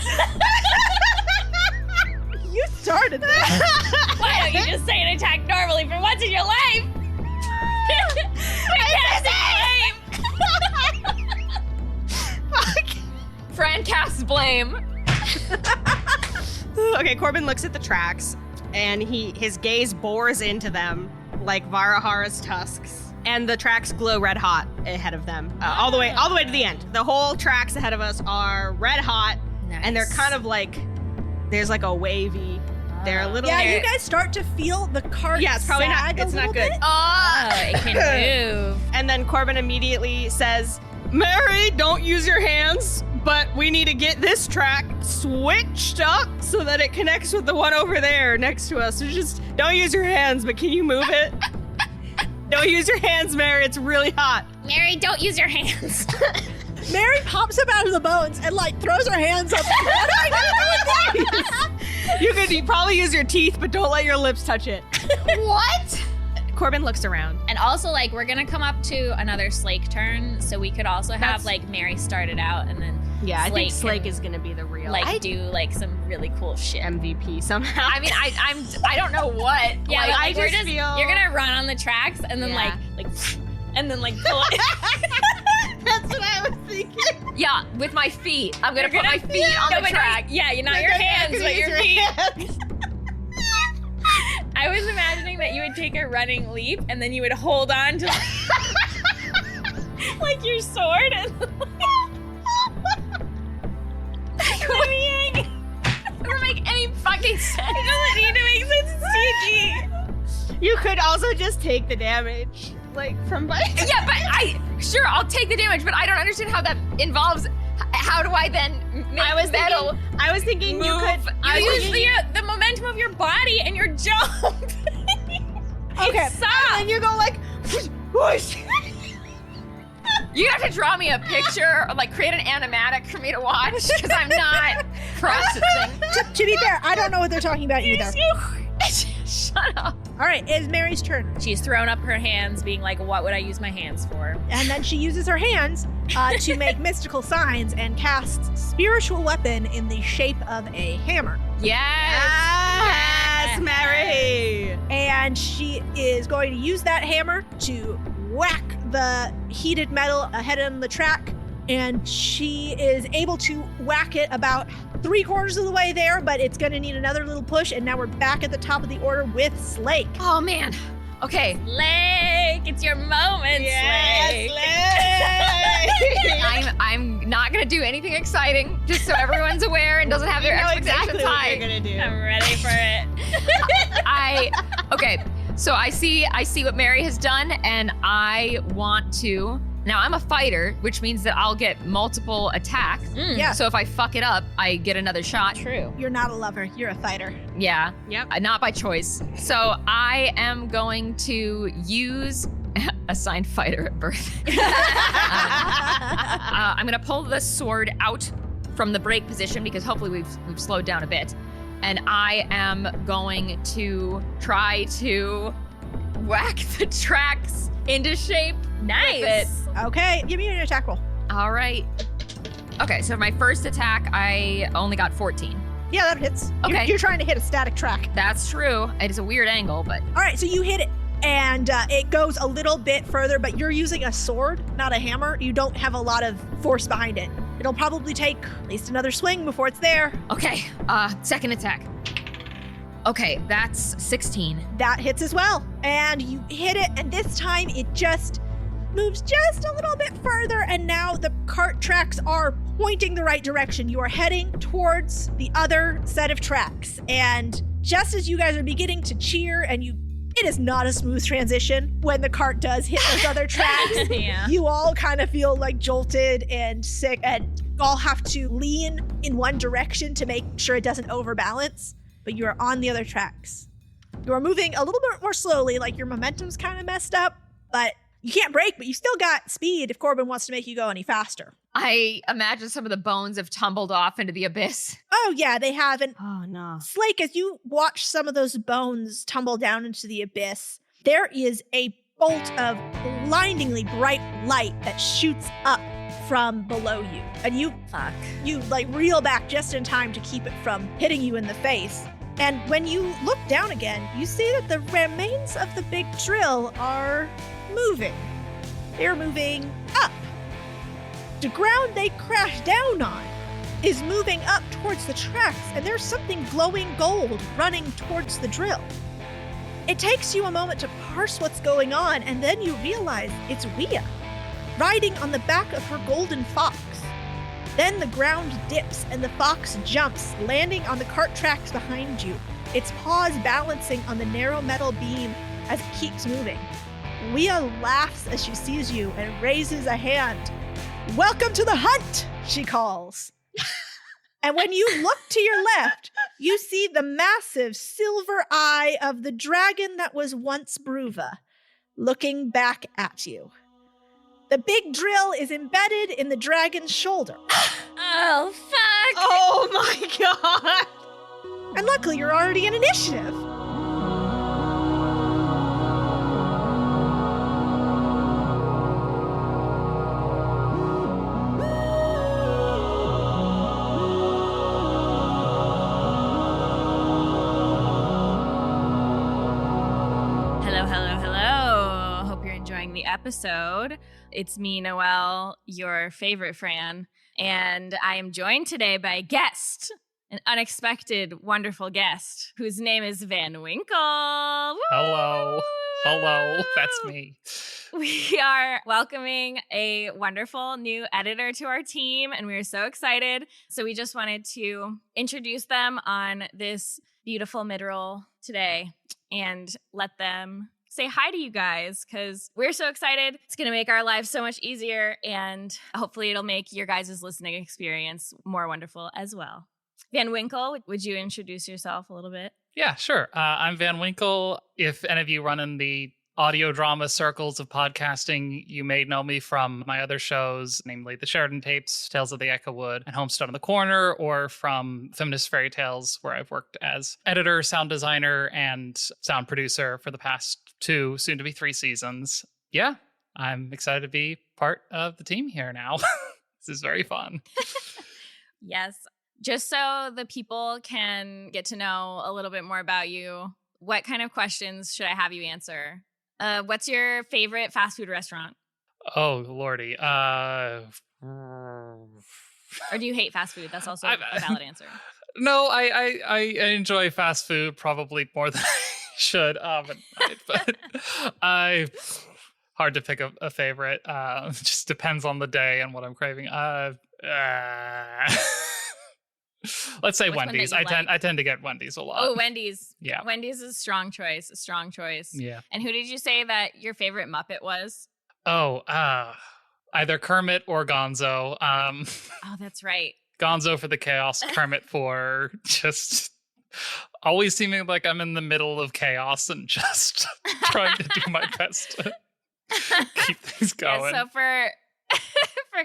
Speaker 3: You started this.
Speaker 5: Why don't you just say an attack normally for once in your life?
Speaker 4: Fran casts blame.
Speaker 2: Okay, Corbin looks at the tracks, and his gaze bores into them like Varahara's tusks, and the tracks glow red hot ahead of them, all the way to the end. The whole tracks ahead of us are red hot, and they're kind of like there's like a wavy. They're a little.
Speaker 3: Yeah, you guys start to feel the cart.
Speaker 2: Yeah, it's probably not.
Speaker 3: sag a
Speaker 2: It's not
Speaker 3: little
Speaker 2: good.
Speaker 3: bit.
Speaker 5: Oh, it can move.
Speaker 2: And then Corbin immediately says, "Mary, don't use your hands, but we need to get this track switched up so that it connects with the one over there next to us. So just don't use your hands, but can you move it? Don't use your hands, Mary. It's really hot."
Speaker 5: Mary, don't use your hands.
Speaker 3: Mary pops up out of the bones and like throws her hands up. What am I gonna do with these?
Speaker 2: You could probably use your teeth, but don't let your lips touch it.
Speaker 4: What?
Speaker 2: Corbin looks around.
Speaker 5: And also, like, we're gonna come up to another Slake turn, so we could also have
Speaker 2: That's-
Speaker 5: like Mary start it out, and then
Speaker 2: Yeah, I think
Speaker 5: Slake
Speaker 2: Slake is gonna be the real
Speaker 5: do like some really cool shit.
Speaker 2: MVP somehow.
Speaker 4: I mean, I don't know what.
Speaker 5: Yeah,
Speaker 4: Like,
Speaker 5: but,
Speaker 2: I
Speaker 5: like, we're
Speaker 2: just
Speaker 5: just
Speaker 2: feel-
Speaker 5: you're gonna run on the tracks, and then
Speaker 4: Yeah.
Speaker 5: like and then like pull it.
Speaker 2: That's what I was thinking.
Speaker 4: yeah, with my feet. I'm gonna
Speaker 5: You're
Speaker 4: put my
Speaker 5: gonna-
Speaker 4: feet on
Speaker 5: No,
Speaker 4: the
Speaker 5: but
Speaker 4: track.
Speaker 5: Yeah, you're not your hands, but your feet. I was imagining that you would take a running leap and then you would hold on to like your sword and
Speaker 4: It doesn't make any fucking sense.
Speaker 5: it doesn't need to make sense. It's CG.
Speaker 2: You could also just take the damage, like from behind.
Speaker 4: Yeah, but I'll take the damage, but I don't understand how that involves. How do I then make
Speaker 2: I was
Speaker 4: metal?
Speaker 2: I was thinking you
Speaker 4: Move.
Speaker 2: could.
Speaker 5: You
Speaker 2: I was
Speaker 5: use
Speaker 2: thinking-
Speaker 5: the momentum of your body and your jump.
Speaker 3: Okay.
Speaker 2: and you go like, whoosh.
Speaker 4: You have to draw me a picture or like create an animatic for me to watch because I'm not processing.
Speaker 3: To be fair, I don't know what they're talking about either.
Speaker 4: Shut up.
Speaker 3: All right, it's Mary's turn.
Speaker 5: She's thrown up her hands, being like, "What would I use my hands for?"
Speaker 3: And then she uses her hands to make mystical signs and casts spiritual weapon in the shape of a hammer.
Speaker 2: Yes, Mary.
Speaker 3: And she is going to use that hammer to whack the heated metal ahead on the track. And she is able to whack it about 3/4 of the way there, but it's going to need another little push. And now we're back at the top of the order with Slake.
Speaker 4: Oh man. Okay.
Speaker 5: Slake, it's your moment, Slake.
Speaker 4: I'm not gonna do anything exciting, just so everyone's aware and doesn't have their
Speaker 2: You know
Speaker 4: expectations
Speaker 2: exactly what
Speaker 4: high.
Speaker 2: you're gonna do.
Speaker 5: I'm ready for it.
Speaker 4: Okay. So I see what Mary has done, and I want to. Now I'm a fighter, which means that I'll get multiple attacks.
Speaker 3: Yeah.
Speaker 4: So if I fuck it up, I get another shot.
Speaker 5: True.
Speaker 3: You're not a lover, you're a fighter.
Speaker 4: Yeah.
Speaker 2: Yep.
Speaker 4: Not by choice. So I am going to use assigned fighter at birth. I'm going to pull the sword out from the break position because hopefully we've slowed down a bit. And I am going to try to whack the tracks into shape.
Speaker 5: Nice.
Speaker 3: Okay, give me an attack roll.
Speaker 4: All right. Okay, so my first attack, I only got 14.
Speaker 3: Yeah, that hits.
Speaker 4: Okay.
Speaker 3: You're trying to hit a static track.
Speaker 4: That's true. It is a weird angle, but
Speaker 3: All right, so you hit it, and it goes a little bit further, but you're using a sword, not a hammer. You don't have a lot of force behind it. It'll probably take at least another swing before it's there.
Speaker 4: okay. Second attack. Okay, that's 16.
Speaker 3: That hits as well. And you hit it, and this time it just moves just a little bit further, and now the cart tracks are pointing the right direction. You are heading towards the other set of tracks. And just as you guys are beginning to cheer and it is not a smooth transition when the cart does hit those other tracks.
Speaker 2: Yeah.
Speaker 3: You all kind of feel like jolted and sick and all have to lean in one direction to make sure it doesn't overbalance. But you are on the other tracks. You are moving a little bit more slowly, like your momentum's kind of messed up, but you can't brake, but you still got speed if Corbin wants to make you go any faster.
Speaker 4: I imagine some of the bones have tumbled off into the abyss.
Speaker 3: Oh, yeah, they have. And
Speaker 2: Oh, no.
Speaker 3: Slake, as you watch some of those bones tumble down into the abyss, there is a bolt of blindingly bright light that shoots up from below you. And you reel back just in time to keep it from hitting you in the face. And when you look down again, you see that the remains of the big drill are moving. They're moving up. The ground they crashed down on is moving up towards the tracks, and there's something glowing gold running towards the drill. It takes you a moment to parse what's going on, and then you realize it's Rhea, riding on the back of her golden fox. Then the ground dips and the fox jumps, landing on the cart tracks behind you, its paws balancing on the narrow metal beam as it keeps moving. Rhea laughs as she sees you and raises a hand. "Welcome to the hunt," she calls. And when you look to your left, you see the massive silver eye of the dragon that was once Bruva, looking back at you. The big drill is embedded in the dragon's shoulder.
Speaker 5: Oh, fuck.
Speaker 2: Oh, my God.
Speaker 3: And luckily, you're already in initiative.
Speaker 2: Hello. Hope you're enjoying the episode. It's me, Noelle, your favorite Fran, and I am joined today by a guest, an unexpected, wonderful guest, whose name is Van Winkle.
Speaker 8: Hello.
Speaker 2: Woo!
Speaker 8: Hello. That's me.
Speaker 2: We are welcoming a wonderful new editor to our team, and we are so excited. So we just wanted to introduce them on this beautiful mid-roll today and let them say hi to you guys because we're so excited. It's going to make our lives so much easier, and hopefully it'll make your guys' listening experience more wonderful as well. Van Winkle, would you introduce yourself a little bit?
Speaker 8: Yeah, sure. I'm Van Winkle. If any of you run in the audio drama circles of podcasting, you may know me from my other shows, namely The Sheridan Tapes, Tales of the Echo Wood, and Homestead on the Corner, or from Feminist Fairy Tales, where I've worked as editor, sound designer, and sound producer for the past 2, soon to be 3 seasons. Yeah, I'm excited to be part of the team here now. This is very fun.
Speaker 2: Yes. Just so the people can get to know a little bit more about you, what kind of questions should I have you answer? What's your favorite fast food restaurant?
Speaker 8: Oh, lordy.
Speaker 2: Or do you hate fast food? That's also a valid answer.
Speaker 8: No, I enjoy fast food probably more than I should. But hard to pick a favorite. It just depends on the day and what I'm craving. Let's say
Speaker 2: Which one
Speaker 8: Wendy's.
Speaker 2: that you
Speaker 8: I tend to get Wendy's a lot.
Speaker 2: Oh, Wendy's.
Speaker 8: Yeah.
Speaker 2: Wendy's is a strong choice. A strong choice.
Speaker 8: Yeah.
Speaker 2: And who did you say that your favorite Muppet was?
Speaker 8: Oh, either Kermit or Gonzo.
Speaker 2: Oh, that's right.
Speaker 8: Gonzo for the chaos, Kermit for just always seeming like I'm in the middle of chaos and just trying to do my best to keep things going.
Speaker 2: Yeah, so for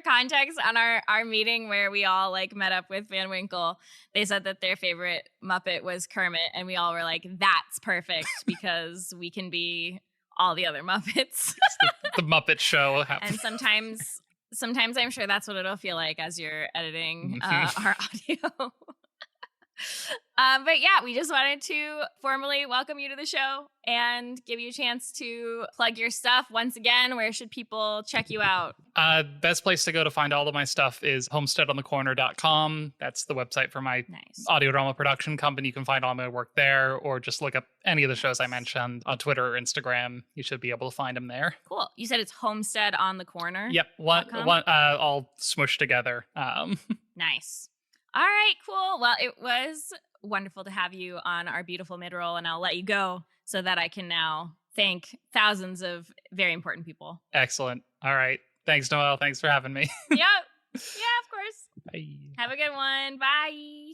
Speaker 2: context, on our meeting where we all like met up with Van Winkle, they said that their favorite Muppet was Kermit, and we all were like, "That's perfect because we can be all the other Muppets."
Speaker 8: the Muppet Show
Speaker 2: And
Speaker 8: happens.
Speaker 2: sometimes I'm sure that's what it'll feel like as you're editing our audio.
Speaker 5: But yeah, we just wanted to formally welcome you to the show and give you a chance to plug your stuff. Once again, where should people check you out?
Speaker 8: Best place to go to find all of my stuff is homesteadonthecorner.com. That's the website for my audio drama production company. You can find all my work there, or just look up any of the shows I mentioned on Twitter or Instagram. You should be able to find them there.
Speaker 5: Cool. You said it's Homestead on the Corner?
Speaker 8: Yep. One all smushed together.
Speaker 5: Nice. All right, cool. Well, it was wonderful to have you on our beautiful mid-roll, and I'll let you go so that I can now thank thousands of very important people.
Speaker 8: Excellent. All right. Thanks, Noelle. Thanks for having me.
Speaker 5: Yep. Yeah, of course.
Speaker 8: Bye.
Speaker 5: Have a good one. Bye.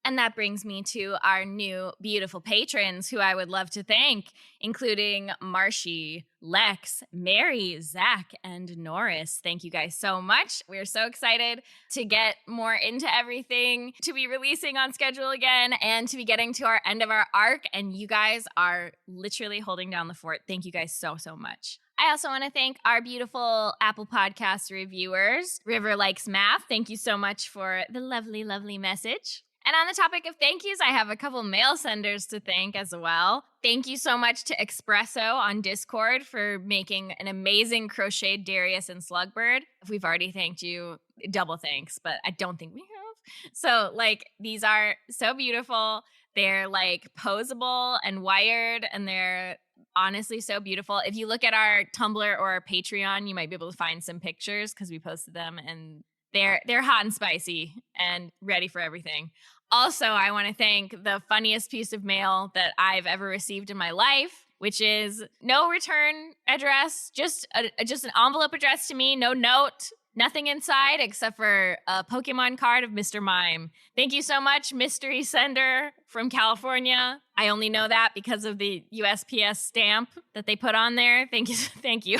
Speaker 5: And that brings me to our new beautiful patrons who I would love to thank, including Marshy, Lex, Mary, Zach, and Norris. Thank you guys so much. We're so excited to get more into everything, to be releasing on schedule again, and to be getting to our end of our arc. And you guys are literally holding down the fort. Thank you guys so, so much. I also want to thank our beautiful Apple Podcast reviewers. River Likes Math, thank you so much for the lovely, lovely message. And on the topic of thank yous, I have a couple mail senders to thank as well. Thank you so much to Espresso on Discord for making an amazing crocheted Darius and Slugbird. If we've already thanked you, double thanks, but I don't think we have. So, these are so beautiful. They're, posable and wired, and they're honestly so beautiful. If you look at our Tumblr or our Patreon, you might be able to find some pictures because we posted them, and they're hot and spicy and ready for everything. Also, I want to thank the funniest piece of mail that I've ever received in my life, which is no return address, just an envelope addressed to me, no note, nothing inside except for a Pokemon card of Mr. Mime. Thank you so much, mystery sender from California. I only know that because of the USPS stamp that they put on there. Thank you.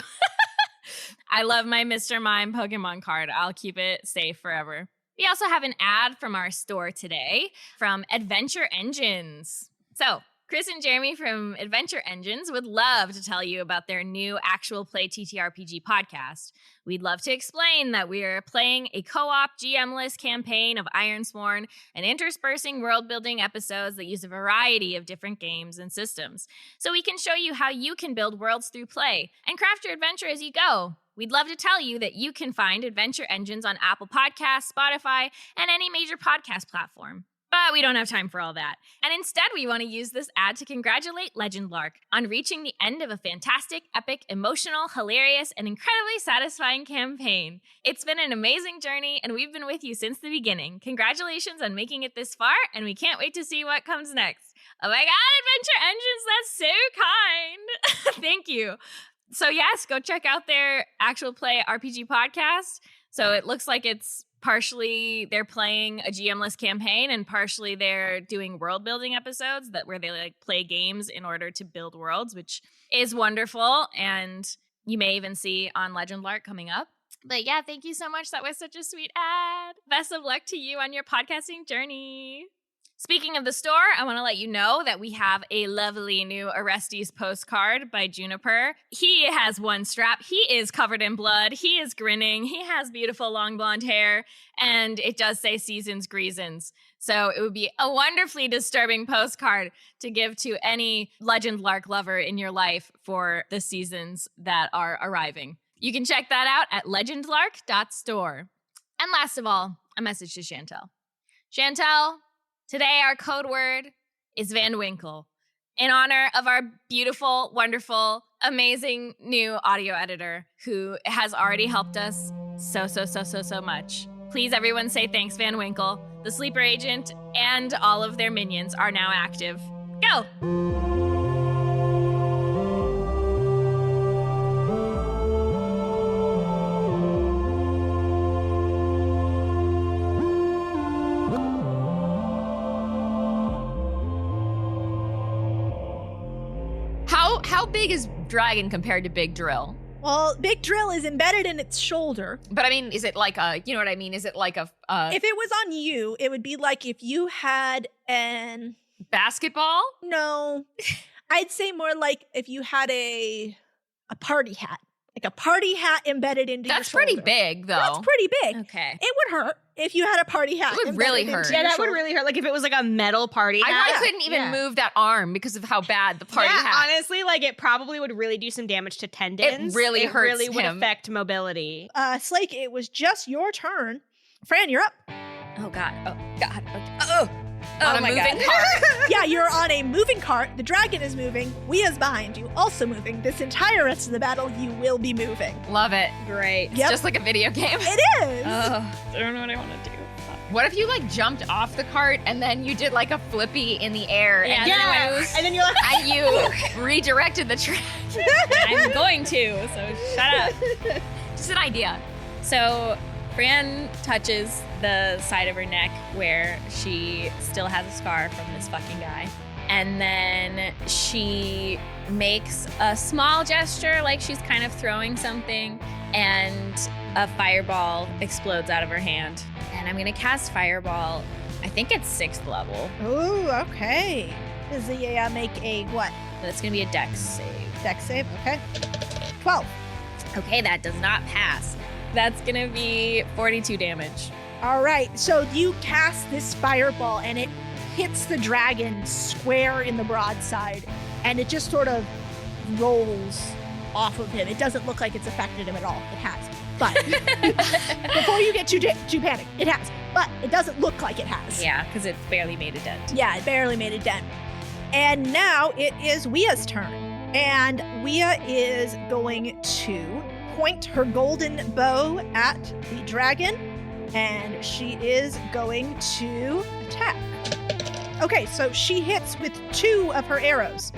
Speaker 5: I love my Mr. Mime Pokemon card. I'll keep it safe forever. We also have an ad from our store today from Adventure Engines. So, Chris and Jeremy from Adventure Engines would love to tell you about their new actual play TTRPG podcast. We'd love to explain that we're playing a co-op GM-less campaign of Ironsworn and interspersing world-building episodes that use a variety of different games and systems. So we can show you how you can build worlds through play and craft your adventure as you go. We'd love to tell you that you can find Adventure Engines on Apple Podcasts, Spotify, and any major podcast platform. But we don't have time for all that. And instead, we want to use this ad to congratulate Legend Lark on reaching the end of a fantastic, epic, emotional, hilarious, and incredibly satisfying campaign. It's been an amazing journey, and we've been with you since the beginning. Congratulations on making it this far, and we can't wait to see what comes next. Oh my God, Adventure Engines, that's so kind. Thank you. So yes, go check out their actual play RPG podcast. So it looks like it's partially they're playing a GM-less campaign, and partially they're doing world-building episodes where they play games in order to build worlds, which is wonderful. And you may even see on Legend Lark coming up. But yeah, thank you so much. That was such a sweet ad. Best of luck to you on your podcasting journey. Speaking of the store, I want to let you know that we have a lovely new Orestes postcard by Juniper. He has one strap. He is covered in blood. He is grinning. He has beautiful long blonde hair, and it does say Seasons Greasons. So it would be a wonderfully disturbing postcard to give to any Legend Lark lover in your life for the seasons that are arriving. You can check that out at legendlark.store. And last of all, a message to Chantel. Chantel, today, our code word is Van Winkle, in honor of our beautiful, wonderful, amazing new audio editor who has already helped us so much. Please, everyone, say thanks, Van Winkle. The sleeper agent and all of their minions are now active. Go!
Speaker 4: How big is Dragon compared to Big Drill?
Speaker 3: Well, Big Drill is embedded in its shoulder.
Speaker 4: But I mean, is it like a, you know what I mean? Is it like a...
Speaker 3: If it was on you, it would be like if you had an...
Speaker 4: basketball?
Speaker 3: No. I'd say more like if you had a party hat. Like a party hat embedded into your shoulder.
Speaker 4: That's pretty big, though.
Speaker 3: That's pretty big.
Speaker 5: Okay.
Speaker 3: It would hurt. if you had a party hat.
Speaker 4: It would really
Speaker 3: embedded into
Speaker 4: hurt.
Speaker 2: Yeah,
Speaker 3: your
Speaker 2: that would
Speaker 3: shoulder.
Speaker 2: really hurt. Like if it was like a metal party hat.
Speaker 4: I couldn't even move that arm because of how bad the party
Speaker 2: yeah,
Speaker 4: hat.
Speaker 2: honestly, like it probably would really do some damage to tendons.
Speaker 4: It really hurts
Speaker 2: really would
Speaker 4: him.
Speaker 2: affect mobility.
Speaker 3: Slake, it was just your turn. Fran, you're up.
Speaker 5: Oh God. Oh God. Oh.
Speaker 4: On
Speaker 5: Oh
Speaker 4: a
Speaker 5: my
Speaker 4: moving
Speaker 5: God.
Speaker 4: cart.
Speaker 3: Yeah, you're on a moving cart. The dragon is moving. Wia's behind you, also moving. This entire rest of the battle, you will be moving.
Speaker 4: Love it.
Speaker 2: Great.
Speaker 4: It's
Speaker 3: Yep.
Speaker 4: just like a video game.
Speaker 3: It is.
Speaker 5: I don't know what I want to do.
Speaker 4: What if you like jumped off the cart and then you did like a flippy in the air
Speaker 5: Yeah,
Speaker 4: and,
Speaker 5: then
Speaker 4: then
Speaker 5: I
Speaker 4: it
Speaker 5: was-
Speaker 4: and then you're like, and you redirected the track?
Speaker 5: I'm going to. So shut up.
Speaker 4: Just an idea.
Speaker 5: So Fran touches the side of her neck where she still has a scar from this fucking guy. And then she makes a small gesture like she's kind of throwing something, and a fireball explodes out of her hand. And I'm gonna cast Fireball. I think it's 6th level.
Speaker 3: Ooh, okay. Does the make a what?
Speaker 5: That's gonna be a dex save.
Speaker 3: Dex save? Okay. 12.
Speaker 5: Okay, that does not pass. That's gonna be 42 damage.
Speaker 3: All right, so you cast this fireball and it hits the dragon square in the broadside, and it just sort of rolls off of him. It doesn't look like it's affected him at all. It has. But before you get too panicked, it has. But it doesn't look like it has.
Speaker 5: Yeah, because it barely made a dent.
Speaker 3: Yeah, it barely made a dent. And now it is Wia's turn. And Wia is going to point her golden bow at the dragon, and she is going to attack. Okay, so she hits with 2 of her arrows.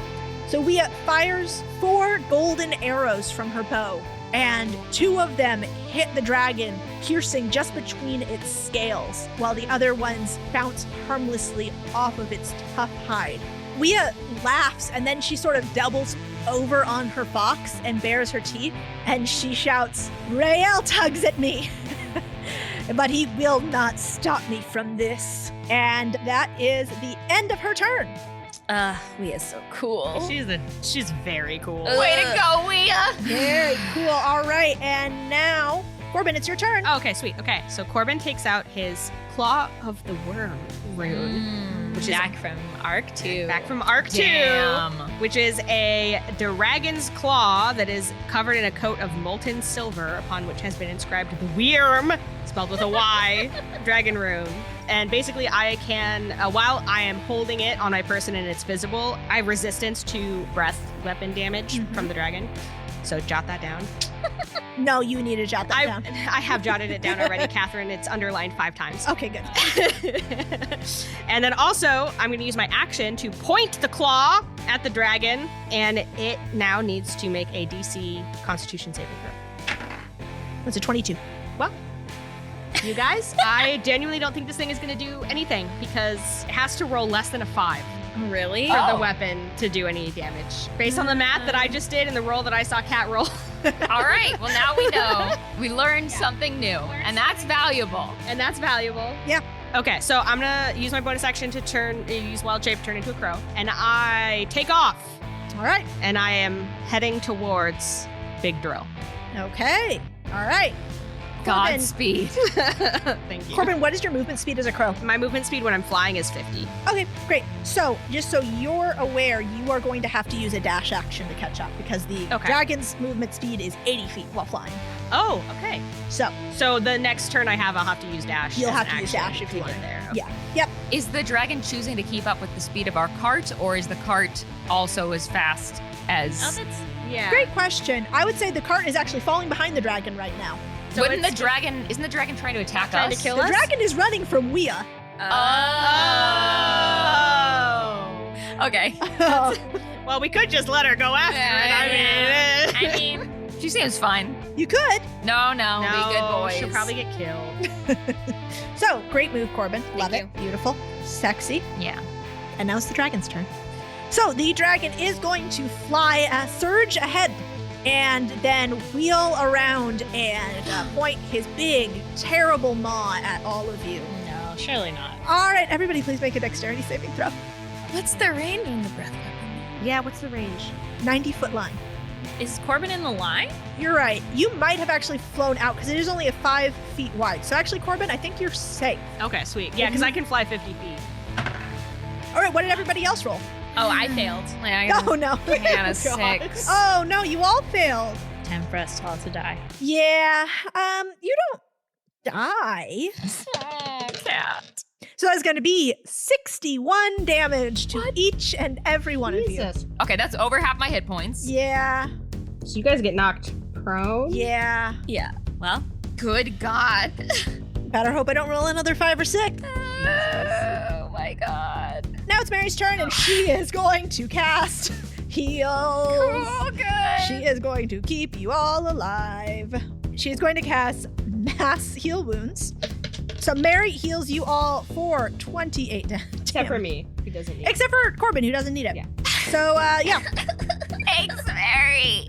Speaker 3: So Wia fires 4 golden arrows from her bow, and 2 of them hit the dragon, piercing just between its scales, while the other ones bounce harmlessly off of its tough hide. Wia laughs, and then she sort of doubles over on her fox and bares her teeth, and she shouts, "Rael tugs at me, but he will not stop me from this." And that is the end of her turn.
Speaker 5: We are so cool.
Speaker 2: She's very cool.
Speaker 4: Way to go, Wia!
Speaker 3: Very cool. All right, and now, Corbin, it's your turn.
Speaker 2: Oh, okay, sweet. Okay, so Corbin takes out his Claw of the Worm rune, which is
Speaker 5: Back from Arc 2.
Speaker 2: back from Arc 2,
Speaker 4: Damn.
Speaker 2: which is a dragon's claw that is covered in a coat of molten silver, upon which has been inscribed the Wyrm, spelled with a Y, dragon rune. And basically, I can, while I am holding it on my person and it's visible, I have resistance to breath weapon damage from the dragon. So jot that down.
Speaker 3: No, you need to jot that down.
Speaker 2: I have jotted it down already, Catherine. It's underlined 5 times.
Speaker 3: Okay, good.
Speaker 2: And then also, I'm going to use my action to point the claw at the dragon, and it now needs to make a DC Constitution saving throw.
Speaker 3: That's a 22.
Speaker 2: You guys, I genuinely don't think this thing is going to do anything because it has to roll less than a 5
Speaker 5: Really?
Speaker 2: for the weapon to do any damage. Based on the math that I just did and the roll that I saw Kat roll.
Speaker 4: All right, well, now we know. We learned something new, and that's valuable.
Speaker 2: And that's valuable.
Speaker 3: Yeah.
Speaker 2: Okay, so I'm gonna use my bonus action to use Wild Shape, turn into a crow, and I take off,
Speaker 3: All right.
Speaker 2: and I am heading towards Big Drill.
Speaker 3: Okay. All right. Corbin,
Speaker 4: Godspeed.
Speaker 2: Thank you.
Speaker 3: Corbin, what is your movement speed as a crow?
Speaker 2: My movement speed when I'm flying is 50.
Speaker 3: Okay, great. So, just so you're aware, you are going to have to use a dash action to catch up because the
Speaker 2: Okay.
Speaker 3: dragon's movement speed is 80 feet while flying.
Speaker 2: Oh, okay.
Speaker 3: So,
Speaker 2: The next turn I have, I'll have to use dash.
Speaker 3: You'll
Speaker 2: as
Speaker 3: have
Speaker 2: an
Speaker 3: to use
Speaker 2: action
Speaker 3: dash if you
Speaker 2: to
Speaker 3: want.
Speaker 2: get there.
Speaker 3: yeah. Yep.
Speaker 4: Is the dragon choosing to keep up with the speed of our cart, or is the cart also as fast as...
Speaker 5: Oh, that's
Speaker 2: Yeah.
Speaker 3: Great question. I would say the cart is actually falling behind the dragon right now.
Speaker 2: So
Speaker 4: Isn't the
Speaker 2: it's
Speaker 4: dragon trying to attack
Speaker 2: trying to
Speaker 4: us?
Speaker 2: kill
Speaker 3: The
Speaker 2: us?
Speaker 3: dragon is running from Wia.
Speaker 2: Oh.
Speaker 4: Okay.
Speaker 2: Well, we could just let her go after it.
Speaker 5: I mean,
Speaker 4: She seems fine.
Speaker 3: You could.
Speaker 4: No, be good boys.
Speaker 2: She'll probably get killed.
Speaker 3: So, great move, Corbin. Love
Speaker 5: you.
Speaker 3: it. Beautiful. Sexy.
Speaker 4: Yeah.
Speaker 3: And now it's the dragon's turn. So the dragon is going to fly a surge ahead and then wheel around and point his big, terrible maw at all of you.
Speaker 5: no, surely not.
Speaker 3: All right, everybody, please make a dexterity saving throw.
Speaker 5: What's the range on the breath weapon?
Speaker 2: Yeah, what's the range?
Speaker 3: 90-foot line.
Speaker 5: Is Corbin in the line?
Speaker 3: You're right. You might have actually flown out because it is only a 5 feet wide. So actually, Corbin, I think you're safe.
Speaker 2: Okay, sweet. Yeah, because I can fly 50 feet.
Speaker 3: All right, what did everybody else roll?
Speaker 5: Oh, I failed.
Speaker 3: Oh, no.
Speaker 4: I got a
Speaker 3: God.
Speaker 4: 6.
Speaker 3: Oh, no, you all failed.
Speaker 1: Time for us all to die.
Speaker 3: Yeah, you don't die.
Speaker 4: Oh, cat.
Speaker 3: So that's going to be 61 damage to each and every one of you.
Speaker 4: Okay, that's over half my hit points.
Speaker 3: Yeah,
Speaker 2: So you guys get knocked prone?
Speaker 3: yeah.
Speaker 5: Yeah. Well,
Speaker 4: Good God.
Speaker 3: Better hope I don't roll another 5 or 6.
Speaker 4: Oh my God.
Speaker 3: Now it's Mary's turn, and she is going to cast heals.
Speaker 4: Oh, good.
Speaker 3: She is going to keep you all alive. She is going to cast mass heal wounds. So Mary heals you all for 28 damage.
Speaker 2: Except for me, who doesn't need it.
Speaker 3: Except for Corbin, who doesn't need it.
Speaker 2: Yeah.
Speaker 3: So, yeah.
Speaker 4: Thanks, Mary.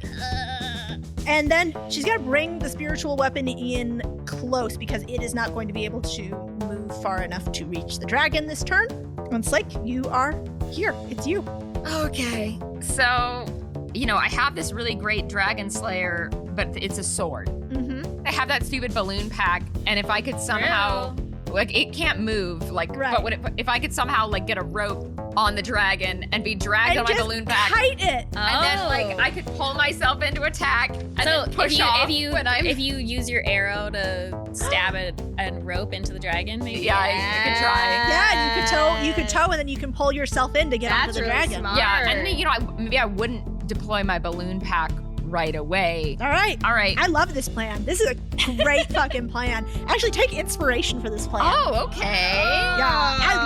Speaker 3: And then she's going to bring the spiritual weapon in close because it is not going to be able to move far enough to reach the dragon this turn. And Slake, you are here. It's you.
Speaker 4: Okay. So, I have this really great dragon slayer, but it's a sword.
Speaker 3: Mm-hmm.
Speaker 4: I have that stupid balloon pack, and if I could somehow, it can't move,
Speaker 3: Right.
Speaker 4: but if I could somehow, get a rope on the dragon and be dragged
Speaker 3: And
Speaker 4: on my
Speaker 3: just
Speaker 4: balloon pack,
Speaker 3: kite it.
Speaker 4: and then, I could pull myself into attack and
Speaker 5: so
Speaker 4: then push off when I'm...
Speaker 5: if you use your arrow to stab it and rope into the dragon, maybe.
Speaker 4: Yeah, I could try.
Speaker 3: Yeah, and you could tow, and then you can pull yourself in to get onto
Speaker 2: That's
Speaker 3: the
Speaker 2: really
Speaker 3: dragon.
Speaker 2: smart.
Speaker 4: Yeah, and then, maybe I wouldn't deploy my balloon pack right away.
Speaker 3: All right.
Speaker 4: All right.
Speaker 3: I love this plan. This is a great fucking plan. Actually, take inspiration for this plan.
Speaker 4: Oh, okay.
Speaker 3: Yeah, I
Speaker 5: Oh,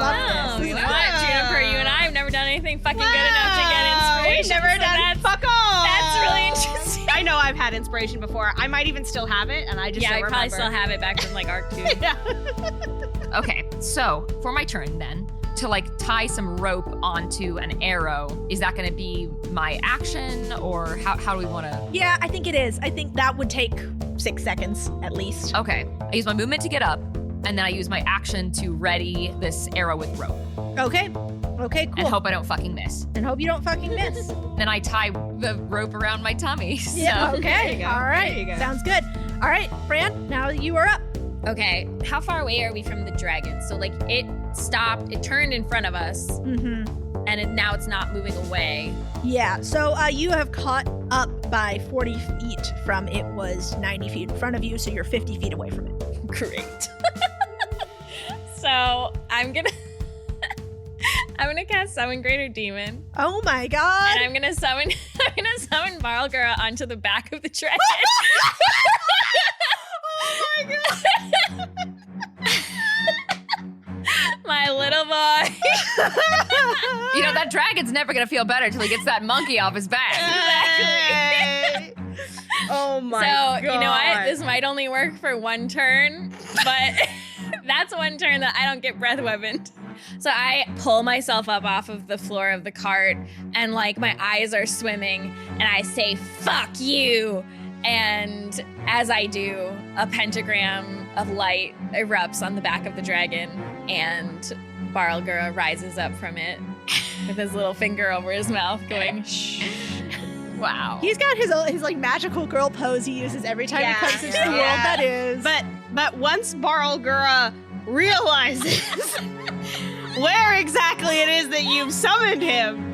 Speaker 3: love this.
Speaker 5: you know what, Juniper? You and I have never done anything fucking good enough to get inspiration.
Speaker 2: We've never
Speaker 5: so
Speaker 2: done
Speaker 5: that's,
Speaker 2: fuck off.
Speaker 5: that's really interesting.
Speaker 2: I know I've had inspiration before. I might even still have it, and I just
Speaker 5: Yeah,
Speaker 2: don't
Speaker 5: I probably
Speaker 2: remember.
Speaker 5: still have it back from Arc 2.
Speaker 2: Yeah.
Speaker 4: Okay, so for my turn then, to tie some rope onto an arrow, is that going to be my action, or how do we want to?
Speaker 3: Yeah, I think it is. I think that would take 6 seconds at least.
Speaker 4: Okay, I use my movement to get up, and then I use my action to ready this arrow with rope,
Speaker 3: Okay. Okay, cool.
Speaker 4: and hope I don't fucking miss.
Speaker 3: And hope you don't fucking miss.
Speaker 4: Then I tie the rope around my tummy. So.
Speaker 3: Yeah,
Speaker 2: There
Speaker 3: okay.
Speaker 2: you go.
Speaker 3: All
Speaker 2: There
Speaker 3: right.
Speaker 2: you go.
Speaker 3: Sounds good. All right, Fran, now you are up.
Speaker 5: Okay, how far away are we from the dragon? So it stopped, it turned in front of us,
Speaker 3: Mm-hmm.
Speaker 5: and now it's not moving away.
Speaker 3: Yeah, so you have caught up by 40 feet from it was 90 feet in front of you, so you're 50 feet away from it.
Speaker 5: Great. So I'm gonna cast Summon Greater Demon,
Speaker 3: Oh my god.
Speaker 5: and I'm gonna summon Barlgura onto the back of the dragon.
Speaker 3: Oh my god.
Speaker 5: My little boy.
Speaker 4: That dragon's never going to feel better till he gets that monkey off his back.
Speaker 2: Exactly. Oh my god.
Speaker 5: So, you know what? This might only work for one turn, but that's one turn that I don't get breath weaponed. So I pull myself up off of the floor of the cart, and my eyes are swimming, and I say, "Fuck you." And as I do, a pentagram of light erupts on the back of the dragon, and Barlgura rises up from it with his little finger over his mouth going, shh.
Speaker 4: Wow.
Speaker 3: He's got his magical girl pose he uses every time he comes into the world.
Speaker 2: Yeah.
Speaker 3: That is.
Speaker 2: But once Barlgura realizes where exactly it is that you've summoned him,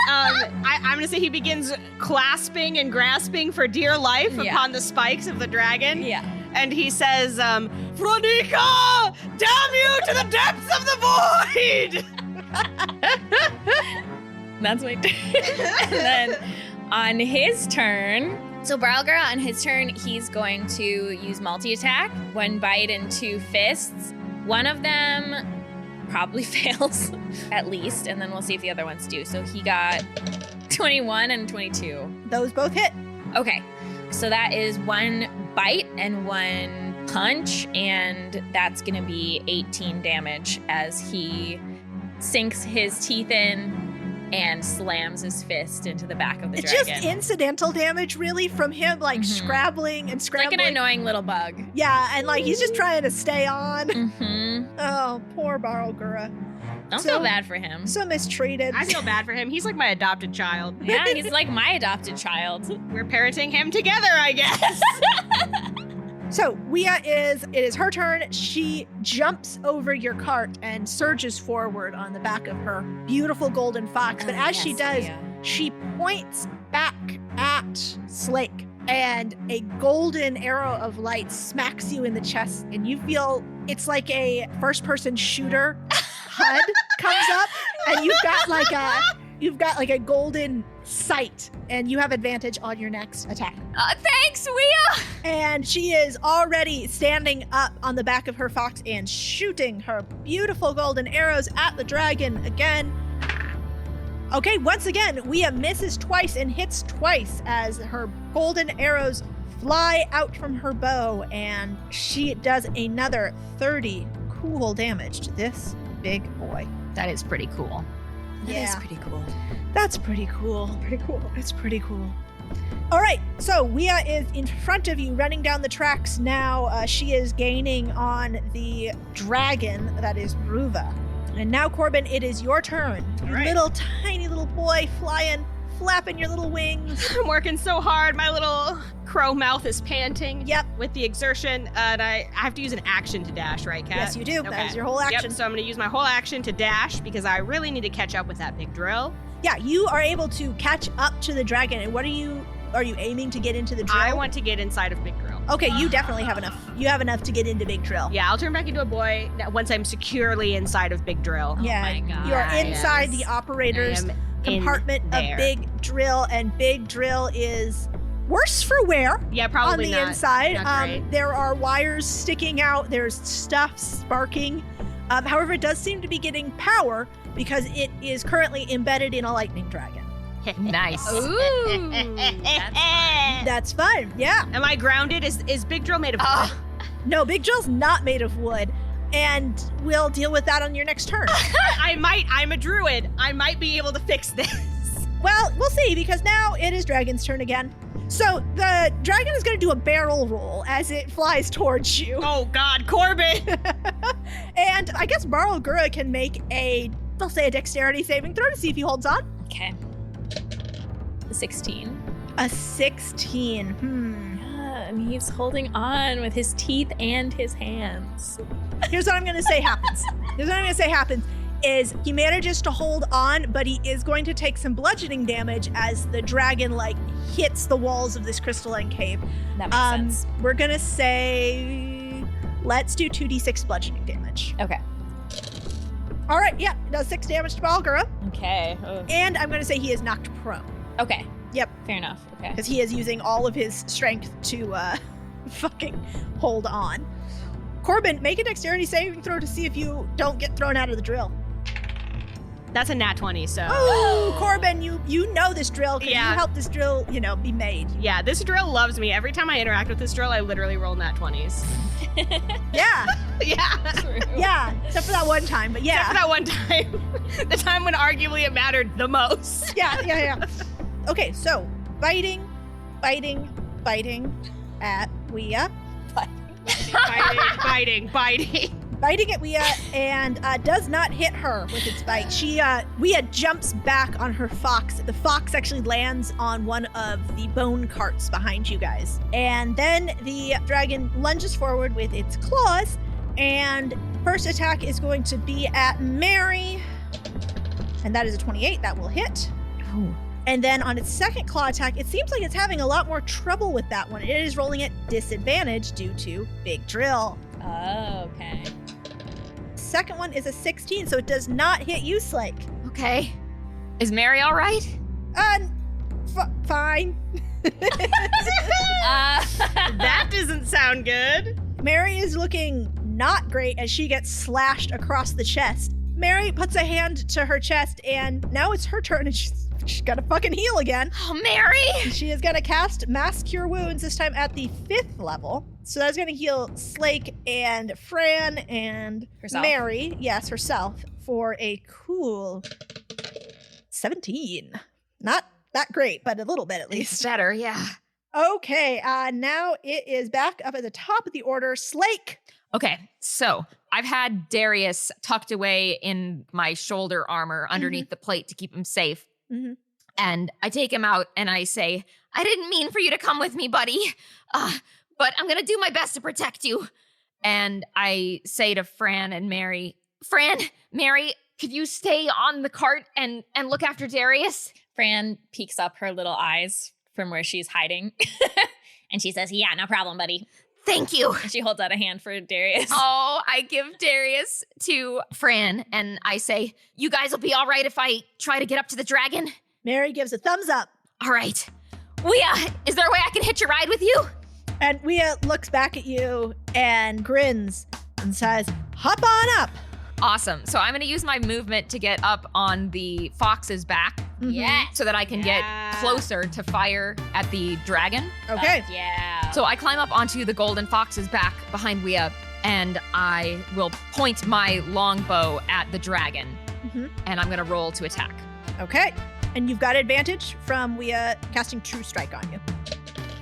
Speaker 2: I'm gonna say he begins clasping and grasping for dear life upon the spikes of the dragon.
Speaker 5: Yeah.
Speaker 2: And he says, Phronica, damn you to the depths of the void!
Speaker 5: That's my turn. And then on his turn, so Barlgura on his turn, he's going to use multi-attack, 1 bite and 2 fists. One of them probably fails, at least, and then we'll see if the other ones do. So he got 21 and 22.
Speaker 3: Those both hit.
Speaker 5: Okay, so that is 1 bite and 1 punch, and that's gonna be 18 damage as he sinks his teeth in and slams his fist into the back of the
Speaker 3: It's
Speaker 5: dragon.
Speaker 3: just incidental damage, really, from him scrabbling and
Speaker 5: Like
Speaker 3: scrambling.
Speaker 5: an annoying little bug.
Speaker 3: Yeah, and he's just trying to stay on.
Speaker 5: Mm-hmm.
Speaker 3: Oh, poor Barlgura.
Speaker 5: Don't feel bad for him.
Speaker 3: So mistreated.
Speaker 2: I feel bad for him. He's like my adopted child.
Speaker 5: Yeah, he's like my adopted child.
Speaker 2: We're parenting him together, I guess.
Speaker 3: So it is her turn. She jumps over your cart and surges forward on the back of her beautiful golden fox. But as she does, she points back at Slake, and a golden arrow of light smacks you in the chest, and you feel it's like a first-person shooter HUD comes up, and you've got like a golden sight, and you have advantage on your next attack.
Speaker 4: Thanks, Wea!
Speaker 3: And she is already standing up on the back of her fox and shooting her beautiful golden arrows at the dragon again. Okay, once again, Wea misses twice and hits twice as her golden arrows fly out from her bow, and she does another 30 cool damage to this big boy.
Speaker 4: That is pretty cool.
Speaker 3: Yeah.
Speaker 4: That is pretty cool.
Speaker 3: That's pretty cool. Pretty cool. It's pretty cool. All right, so Wea is in front of you, running down the tracks now. She is gaining on the dragon that is Ruva. And now, Corbin, it is your turn. You
Speaker 2: right.
Speaker 3: little tiny little boy flying, flapping your little wings.
Speaker 2: I'm working so hard. My little crow mouth is panting.
Speaker 3: Yep.
Speaker 2: With the exertion, and I have to use an action to dash, right, Kat?
Speaker 3: Yes, you do. That is your whole action.
Speaker 2: Yep, so I'm going to use my whole action to dash because I really need to catch up with that big drill.
Speaker 3: Yeah, you are able to catch up to the dragon. And are you aiming to get into the drill?
Speaker 2: I want to get inside of Big Drill.
Speaker 3: Okay, you definitely have enough. You have enough to get into Big Drill.
Speaker 2: Yeah, I'll turn back into a boy once I'm securely inside of Big Drill.
Speaker 3: Yeah,
Speaker 5: my God.
Speaker 3: you are inside the operator's
Speaker 2: I am
Speaker 3: compartment
Speaker 2: in
Speaker 3: of
Speaker 2: there.
Speaker 3: Big Drill, and Big Drill is worse for wear.
Speaker 2: Yeah, probably
Speaker 3: on the
Speaker 2: not.
Speaker 3: inside.
Speaker 2: Not great.
Speaker 3: There are wires sticking out. There's stuff sparking. However, it does seem to be getting power because it is currently embedded in a lightning dragon.
Speaker 4: Nice.
Speaker 5: Ooh, that's fun.
Speaker 3: That's fun. Yeah.
Speaker 2: Am I grounded? Is Big Drill made of wood?
Speaker 3: No, Big Drill's not made of wood, and we'll deal with that on your next turn.
Speaker 2: I'm a druid. I might be able to fix this.
Speaker 3: Well, we'll see, because now it is Dragon's turn again. So the dragon is going to do a barrel roll as it flies towards you.
Speaker 2: Oh God, Corbin!
Speaker 3: And I guess Barl Gura can make a dexterity saving throw to see if he holds on.
Speaker 5: Okay. 16.
Speaker 3: A 16.
Speaker 5: Yeah, and he's holding on with his teeth and his hands.
Speaker 3: Here's what I'm going to say happens. Is he manages to hold on, but he is going to take some bludgeoning damage as the dragon hits the walls of this crystalline cave.
Speaker 5: That makes sense.
Speaker 3: We're going to say, let's do 2d6 bludgeoning damage.
Speaker 5: Okay.
Speaker 3: All right, yeah, it does 6 damage to Balgura.
Speaker 5: Okay.
Speaker 3: And I'm going to say he is knocked prone.
Speaker 5: Okay.
Speaker 3: Yep.
Speaker 5: Fair enough. Okay.
Speaker 3: Because he is using all of his strength to fucking hold on. Corbin, make a dexterity saving throw to see if you don't get thrown out of the drill.
Speaker 2: That's a nat 20, so.
Speaker 3: Oh, Corbin, you know this drill because
Speaker 2: Yeah.
Speaker 3: you helped this drill, be made.
Speaker 2: Yeah, this drill loves me. Every time I interact with this drill, I literally roll nat 20s.
Speaker 3: Yeah,
Speaker 2: Yeah.
Speaker 5: True.
Speaker 3: yeah. Except for that one time, but yeah.
Speaker 2: Except for that one time. The time when arguably it mattered the most.
Speaker 3: Yeah. Okay, so biting at Wea.
Speaker 2: Biting.
Speaker 3: Biting at Wea and does not hit her with its bite. Wea jumps back on her fox. The fox actually lands on one of the bone carts behind you guys. And then the dragon lunges forward with its claws, and first attack is going to be at Mary. And that is a 28. That will hit.
Speaker 4: Oh.
Speaker 3: And then on its second claw attack, it seems like it's having a lot more trouble with that one. It is rolling at disadvantage due to Big Drill.
Speaker 5: Oh, okay.
Speaker 3: Second one is a 16, so it does not hit you, Slake.
Speaker 4: Okay. Is Mary all right?
Speaker 3: Fine.
Speaker 2: That doesn't sound good.
Speaker 3: Mary is looking not great as she gets slashed across the chest. Mary puts a hand to her chest, and now it's her turn, and she's got to fucking heal again.
Speaker 4: Oh, Mary!
Speaker 3: She is going to cast Mass Cure Wounds, this time at the 5th level. So that's going to heal Slake and Fran and
Speaker 5: Herself.
Speaker 3: Mary, yes, herself, for a cool 17. Not that great, but a little bit at
Speaker 4: It's
Speaker 3: least.
Speaker 4: better, yeah.
Speaker 3: Okay, now it is back up at the top of the order. Slake.
Speaker 4: Okay, so I've had Darius tucked away in my shoulder armor underneath the plate to keep him safe.
Speaker 3: Mhm.
Speaker 4: And I take him out and I say, I didn't mean for you to come with me, buddy. But I'm going to do my best to protect you. And I say to Fran and Mary, Fran, Mary, could you stay on the cart and look after Darius?
Speaker 5: Fran peeks up her little eyes from where she's hiding. And she says, yeah, no problem, buddy.
Speaker 4: Thank you.
Speaker 5: And she holds out a hand for Darius.
Speaker 4: Oh, I give Darius to Fran and I say, you guys will be all right if I try to get up to the dragon?
Speaker 3: Mary gives a thumbs up.
Speaker 4: All right. Wea, is there a way I can hitch a ride with you?
Speaker 3: And Wea looks back at you and grins and says, hop on up.
Speaker 4: Awesome. So I'm going to use my movement to get up on the fox's back
Speaker 5: Yeah.
Speaker 4: so that I can get closer to fire at the dragon.
Speaker 3: Okay.
Speaker 5: Yeah.
Speaker 4: So I climb up onto the golden fox's back behind Wea and I will point my longbow at the dragon. And I'm going to roll to attack.
Speaker 3: Okay. And you've got advantage from Wea casting True Strike on you.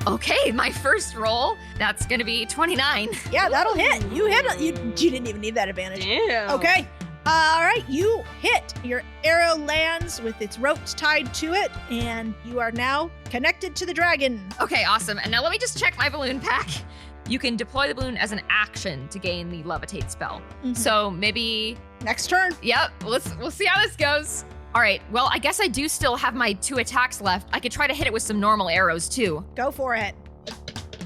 Speaker 4: Okay, my first roll, that's going to be 29.
Speaker 3: Yeah, that'll hit. You hit it. You didn't even need that advantage.
Speaker 2: Damn.
Speaker 3: Okay. All right, you hit. Your arrow lands with its ropes tied to it, and you are now connected to the dragon.
Speaker 4: Okay, awesome. And now let me just check my balloon pack. You can deploy the balloon as an action to gain the levitate spell. So maybe,
Speaker 3: Next turn.
Speaker 4: yep, we'll see how this goes. All right, well, I guess I do still have my 2 attacks left. I could try to hit it with some normal arrows too.
Speaker 3: Go for it.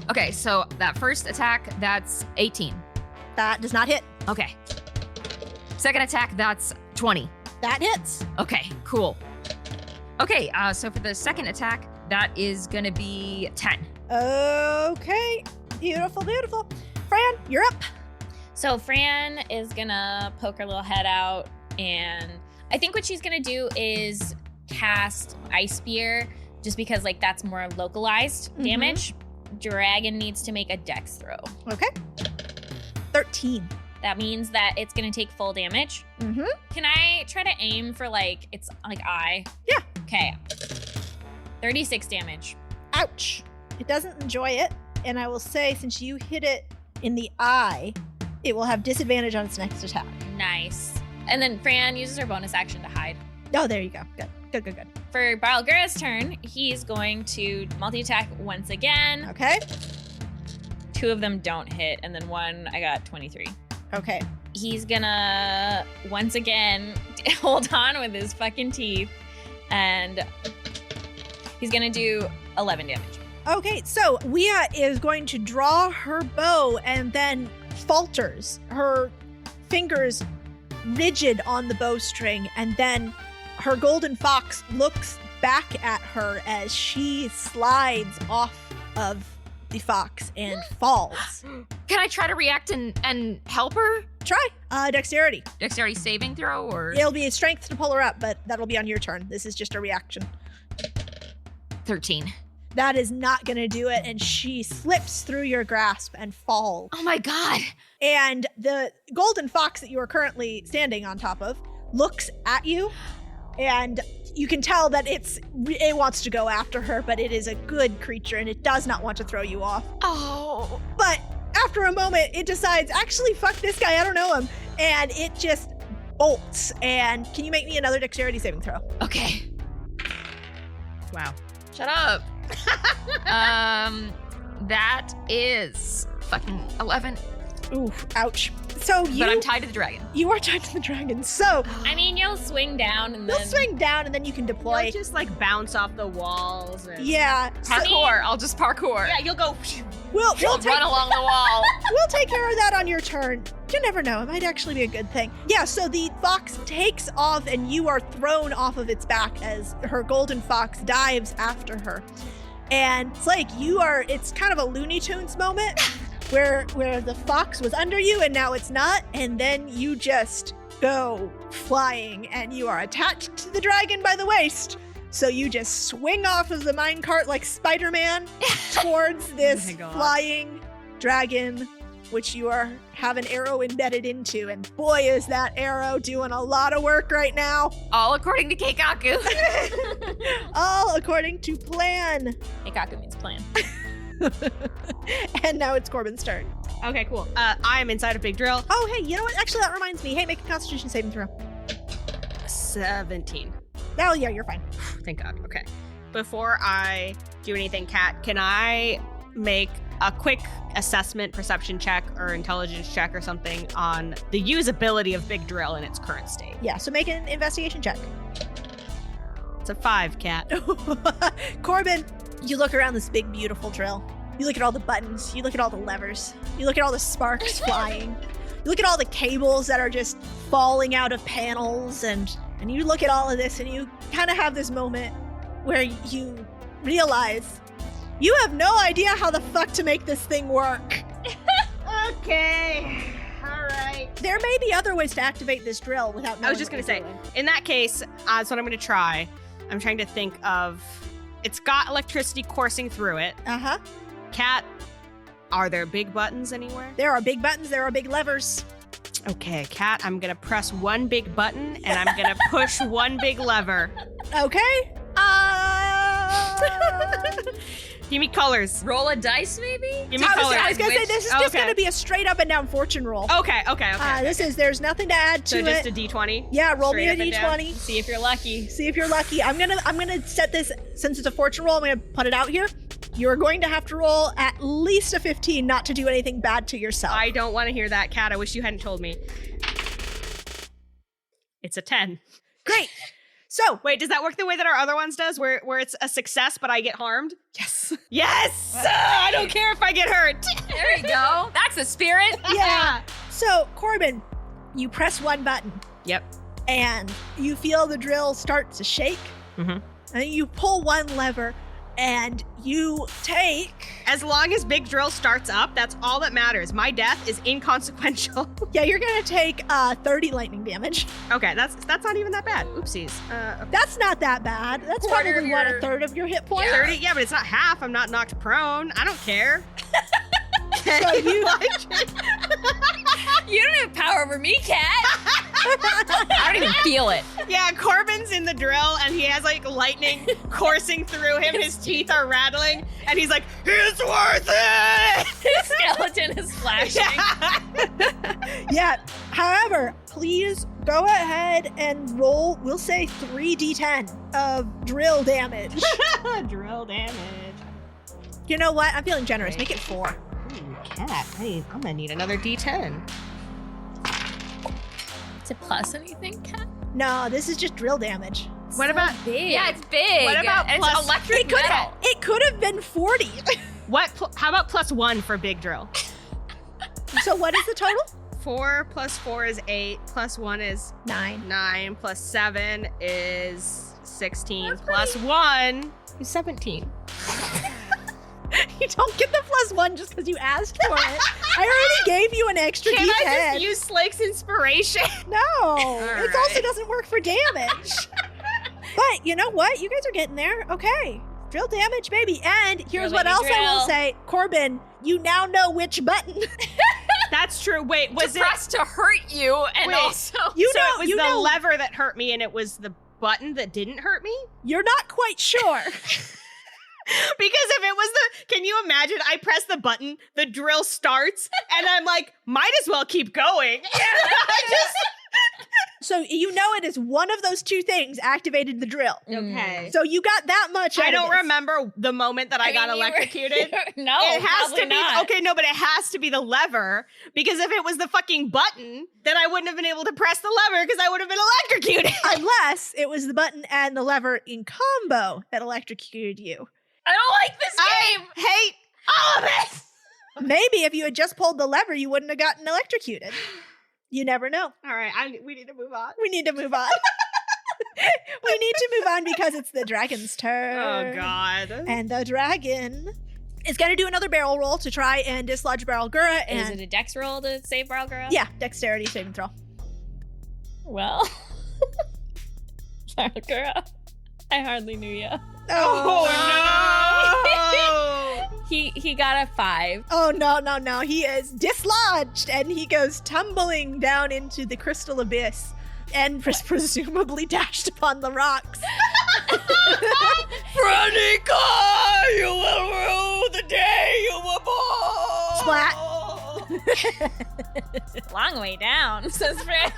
Speaker 4: Okay, so that first attack, that's 18.
Speaker 3: That does not hit.
Speaker 4: Okay. Second attack, that's 20.
Speaker 3: That hits.
Speaker 4: Okay, cool. Okay, so for the second attack, that is gonna be 10.
Speaker 3: Okay. Beautiful, beautiful. Fran, you're up.
Speaker 5: So Fran is gonna poke her little head out, and I think what she's gonna do is cast Ice Spear, just because like that's more localized damage. Dragon needs to make a dex throw.
Speaker 3: Okay. 13.
Speaker 5: That means that it's gonna take full damage.
Speaker 3: Mm-hmm.
Speaker 5: Can I try to aim for like it's like eye?
Speaker 3: Yeah.
Speaker 5: Okay. 36 damage.
Speaker 3: Ouch. It doesn't enjoy it. And I will say, since you hit it in the eye, it will have disadvantage on its next attack.
Speaker 5: Nice. And then Fran uses her bonus action to hide.
Speaker 3: Oh, there you go. Good.
Speaker 5: For Balgura's turn, he's going to multi-attack once again.
Speaker 3: Okay.
Speaker 5: 2 of them don't hit, and then 1, I got 23.
Speaker 3: Okay.
Speaker 5: He's gonna once again hold on with his fucking teeth, and he's gonna do 11 damage.
Speaker 3: Okay, so Wea is going to draw her bow and then falters. Her fingers rigid on the bowstring, and then her golden fox looks back at her as she slides off of the fox and falls.
Speaker 4: Can I try to react and help her?
Speaker 3: Try. Dexterity.
Speaker 4: Dexterity saving throw or
Speaker 3: It'll be a strength to pull her up, but that'll be on your turn. This is just a reaction.
Speaker 4: 13.
Speaker 3: That is not going to do it, and she slips through your grasp and falls.
Speaker 4: Oh my god.
Speaker 3: And the golden fox that you are currently standing on top of looks at you, and you can tell that it wants to go after her, but it is a good creature and it does not want to throw you off.
Speaker 4: Oh.
Speaker 3: But after a moment, it decides, actually, fuck this guy, I don't know him. And it just bolts. And can you make me another dexterity saving throw?
Speaker 4: Okay.
Speaker 2: Wow.
Speaker 4: Shut up. That is fucking 11.
Speaker 3: Ooh, ouch. So
Speaker 4: But I'm tied to the dragon.
Speaker 3: you are tied to the dragon. So
Speaker 5: I mean, you'll swing down and
Speaker 3: you'll
Speaker 5: then
Speaker 3: swing down and then you can deploy.
Speaker 2: You'll just like bounce off the walls. And...
Speaker 3: Yeah. So
Speaker 4: Parkour. I'll just parkour.
Speaker 2: Yeah, you'll go.
Speaker 3: we'll
Speaker 4: I'll
Speaker 3: take,
Speaker 4: run along the wall.
Speaker 3: we'll take care of that on your turn. You never know. It might actually be a good thing. Yeah, so the fox takes off and you are thrown off of its back as her golden fox dives after her. And it's like it's kind of a Looney Tunes moment where the fox was under you and now it's not. And then you just go flying and you are attached to the dragon by the waist. So you just swing off of the minecart like Spider-Man towards this
Speaker 2: my God.
Speaker 3: flying dragon, which you have an arrow embedded into. And boy, is that arrow doing a lot of work right now.
Speaker 4: All according to Keikaku.
Speaker 3: All according to plan.
Speaker 5: Ikaku means plan.
Speaker 3: And now it's Corbin's turn.
Speaker 2: Okay, cool. I am inside a big drill.
Speaker 3: Oh, hey, you know what? Actually, that reminds me. Hey, make a Constitution saving throw.
Speaker 2: 17.
Speaker 3: Oh, yeah, you're fine.
Speaker 2: Thank God. Okay. Before I do anything, Kat, can I make a quick assessment, perception check, or intelligence check or something on the usability of Big Drill in its current state?
Speaker 3: Yeah, so make an investigation check.
Speaker 2: It's a 5, Kat.
Speaker 3: Corbin, you look around this big, beautiful drill. You look at all the buttons. You look at all the levers. You look at all the sparks flying. You look at all the cables that are just falling out of panels. And you look at all of this and you kind of have this moment where you realize you have no idea how the fuck to make this thing work.
Speaker 2: Okay. All right.
Speaker 3: There may be other ways to activate this drill without knowing
Speaker 2: I was just
Speaker 3: what
Speaker 2: going to
Speaker 3: you're
Speaker 2: say,
Speaker 3: doing.
Speaker 2: in that case, that's what I'm going to try. I'm trying to think of... It's got electricity coursing through it.
Speaker 3: Uh-huh.
Speaker 2: Kat, are there big buttons anywhere?
Speaker 3: There are big buttons. There are big levers.
Speaker 2: Okay, Kat, I'm going to press one big button, and I'm going to push one big lever.
Speaker 3: Okay.
Speaker 2: Give me colors.
Speaker 5: Roll a dice, maybe?
Speaker 2: Give me
Speaker 3: I
Speaker 2: colors.
Speaker 3: was gonna say this is just
Speaker 2: Okay.
Speaker 3: gonna be a straight up and down fortune roll.
Speaker 2: Okay.
Speaker 3: There's nothing to add to
Speaker 2: So just
Speaker 3: it.
Speaker 2: a D20?
Speaker 3: Yeah, roll me a
Speaker 2: Straight up and
Speaker 3: d20.
Speaker 5: See if you're lucky.
Speaker 3: See if you're lucky. I'm gonna set this, since it's a fortune roll, I'm gonna put it out here. You're going to have to roll at least a 15 not to do anything bad to yourself.
Speaker 2: I don't want to hear that, Kat. I wish you hadn't told me. It's a 10.
Speaker 3: Great. So
Speaker 2: Wait, does that work the way that our other ones does, where it's a success but I get harmed?
Speaker 3: yes.
Speaker 2: Yes! I don't care if I get hurt.
Speaker 5: There you go. That's the spirit.
Speaker 3: Yeah. So Corbin, you press one button
Speaker 2: Yep.
Speaker 3: and you feel the drill start to shake.
Speaker 2: Mhm.
Speaker 3: And you pull one lever and you take.
Speaker 2: As long as Big Drill starts up, that's all that matters. My death is inconsequential.
Speaker 3: Yeah, you're gonna take 30 lightning damage.
Speaker 2: Okay, that's not even that bad. Oopsies. Okay.
Speaker 3: That's not that bad. That's
Speaker 5: Quarter
Speaker 3: probably
Speaker 5: of
Speaker 3: what,
Speaker 5: your-
Speaker 3: a third of your hit points.
Speaker 2: 30? Yeah, but it's not half. I'm not knocked prone. I don't care.
Speaker 3: So you
Speaker 5: You don't have power over me, Cat. I don't even feel it.
Speaker 2: Yeah, Corbin's in the drill and he has like lightning coursing through him. His teeth are rattling and he's like, it's worth it!
Speaker 5: His skeleton is flashing.
Speaker 3: Yeah. However, please go ahead and roll, we'll say 3d10 of drill damage.
Speaker 2: Drill damage.
Speaker 3: You know what? I'm feeling generous. Make it 4.
Speaker 2: Ooh, Cat. Hey, I'm gonna need another D10.
Speaker 5: Is it plus anything, Cat?
Speaker 3: No, this is just drill damage.
Speaker 2: What about
Speaker 5: Big. Yeah, it's big.
Speaker 2: What about
Speaker 5: And
Speaker 2: plus-
Speaker 5: it's electric metal?
Speaker 3: It could have been 40.
Speaker 2: how about +1 for Big Drill?
Speaker 3: So what is the total?
Speaker 2: 4 plus 4 is 8, plus 1 is
Speaker 3: 9.
Speaker 2: 9, plus 7 is 16, plus 1 is 17.
Speaker 3: You don't get the +1 just because you asked for it. I already gave you an extra
Speaker 2: Can
Speaker 3: d10.
Speaker 2: I just use Slake's inspiration?
Speaker 3: No, it also
Speaker 2: right.
Speaker 3: doesn't work for damage. But you know what? You guys are getting there. Okay. Drill damage, baby. And here's
Speaker 5: Drill,
Speaker 3: what
Speaker 5: baby,
Speaker 3: else I will
Speaker 5: drill.
Speaker 3: say. Corbin, you now know which button.
Speaker 2: That's true. Wait, was
Speaker 5: to
Speaker 2: it?
Speaker 5: press to hurt you, and
Speaker 2: Wait.
Speaker 5: also
Speaker 3: You
Speaker 2: so
Speaker 3: know,
Speaker 2: it was
Speaker 3: you
Speaker 2: the
Speaker 3: know,
Speaker 2: lever that hurt me, and it was the button that didn't hurt me.
Speaker 3: you're not quite sure.
Speaker 2: Because if it was can you imagine? I press the button, the drill starts, and I'm like, might as well keep going.
Speaker 3: So you know it is one of those two things activated the drill.
Speaker 2: Okay.
Speaker 3: So you got that much.
Speaker 2: I
Speaker 3: out of
Speaker 2: don't
Speaker 3: this.
Speaker 2: remember the moment that I got
Speaker 5: mean, you were-
Speaker 2: electrocuted.
Speaker 5: no,
Speaker 2: It has
Speaker 5: probably
Speaker 2: to be
Speaker 5: not.
Speaker 2: okay, no, but it has to be the lever because if it was the fucking button, then I wouldn't have been able to press the lever because I would have been electrocuted.
Speaker 3: Unless it was the button and the lever in combo that electrocuted you.
Speaker 5: I don't like this game.
Speaker 2: I hate all of it.
Speaker 3: Maybe if you had just pulled the lever, you wouldn't have gotten electrocuted. You never know.
Speaker 2: All right, we need to move on.
Speaker 3: We need to move on. We need to move on because it's the dragon's turn.
Speaker 2: Oh God.
Speaker 3: And the dragon is going to do another barrel roll to try and dislodge Barrel Gura.
Speaker 5: Is
Speaker 3: And
Speaker 5: it a dex roll to save Barrel Girl?
Speaker 3: yeah, dexterity saving throw.
Speaker 5: Well, Barrel Girl, I hardly knew you.
Speaker 2: Oh no!
Speaker 5: He got a 5.
Speaker 3: Oh, no. He is dislodged and he goes tumbling down into the crystal abyss and presumably dashed upon the rocks.
Speaker 2: Veronica, you will rue the day you were born.
Speaker 3: Splat.
Speaker 5: Long way down, says Fran.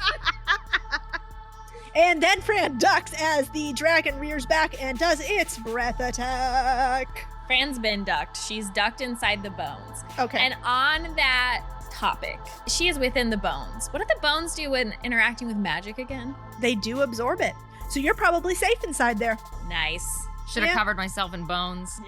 Speaker 3: And then Fran ducks as the dragon rears back and does its breath attack.
Speaker 5: Fran's been ducked. She's ducked inside the bones.
Speaker 3: Okay.
Speaker 5: And on that topic, she is within the bones. What do the bones do when interacting with magic again?
Speaker 3: They do absorb it. So you're probably safe inside there.
Speaker 5: Nice.
Speaker 4: Should have
Speaker 3: Yeah.
Speaker 4: covered myself in bones.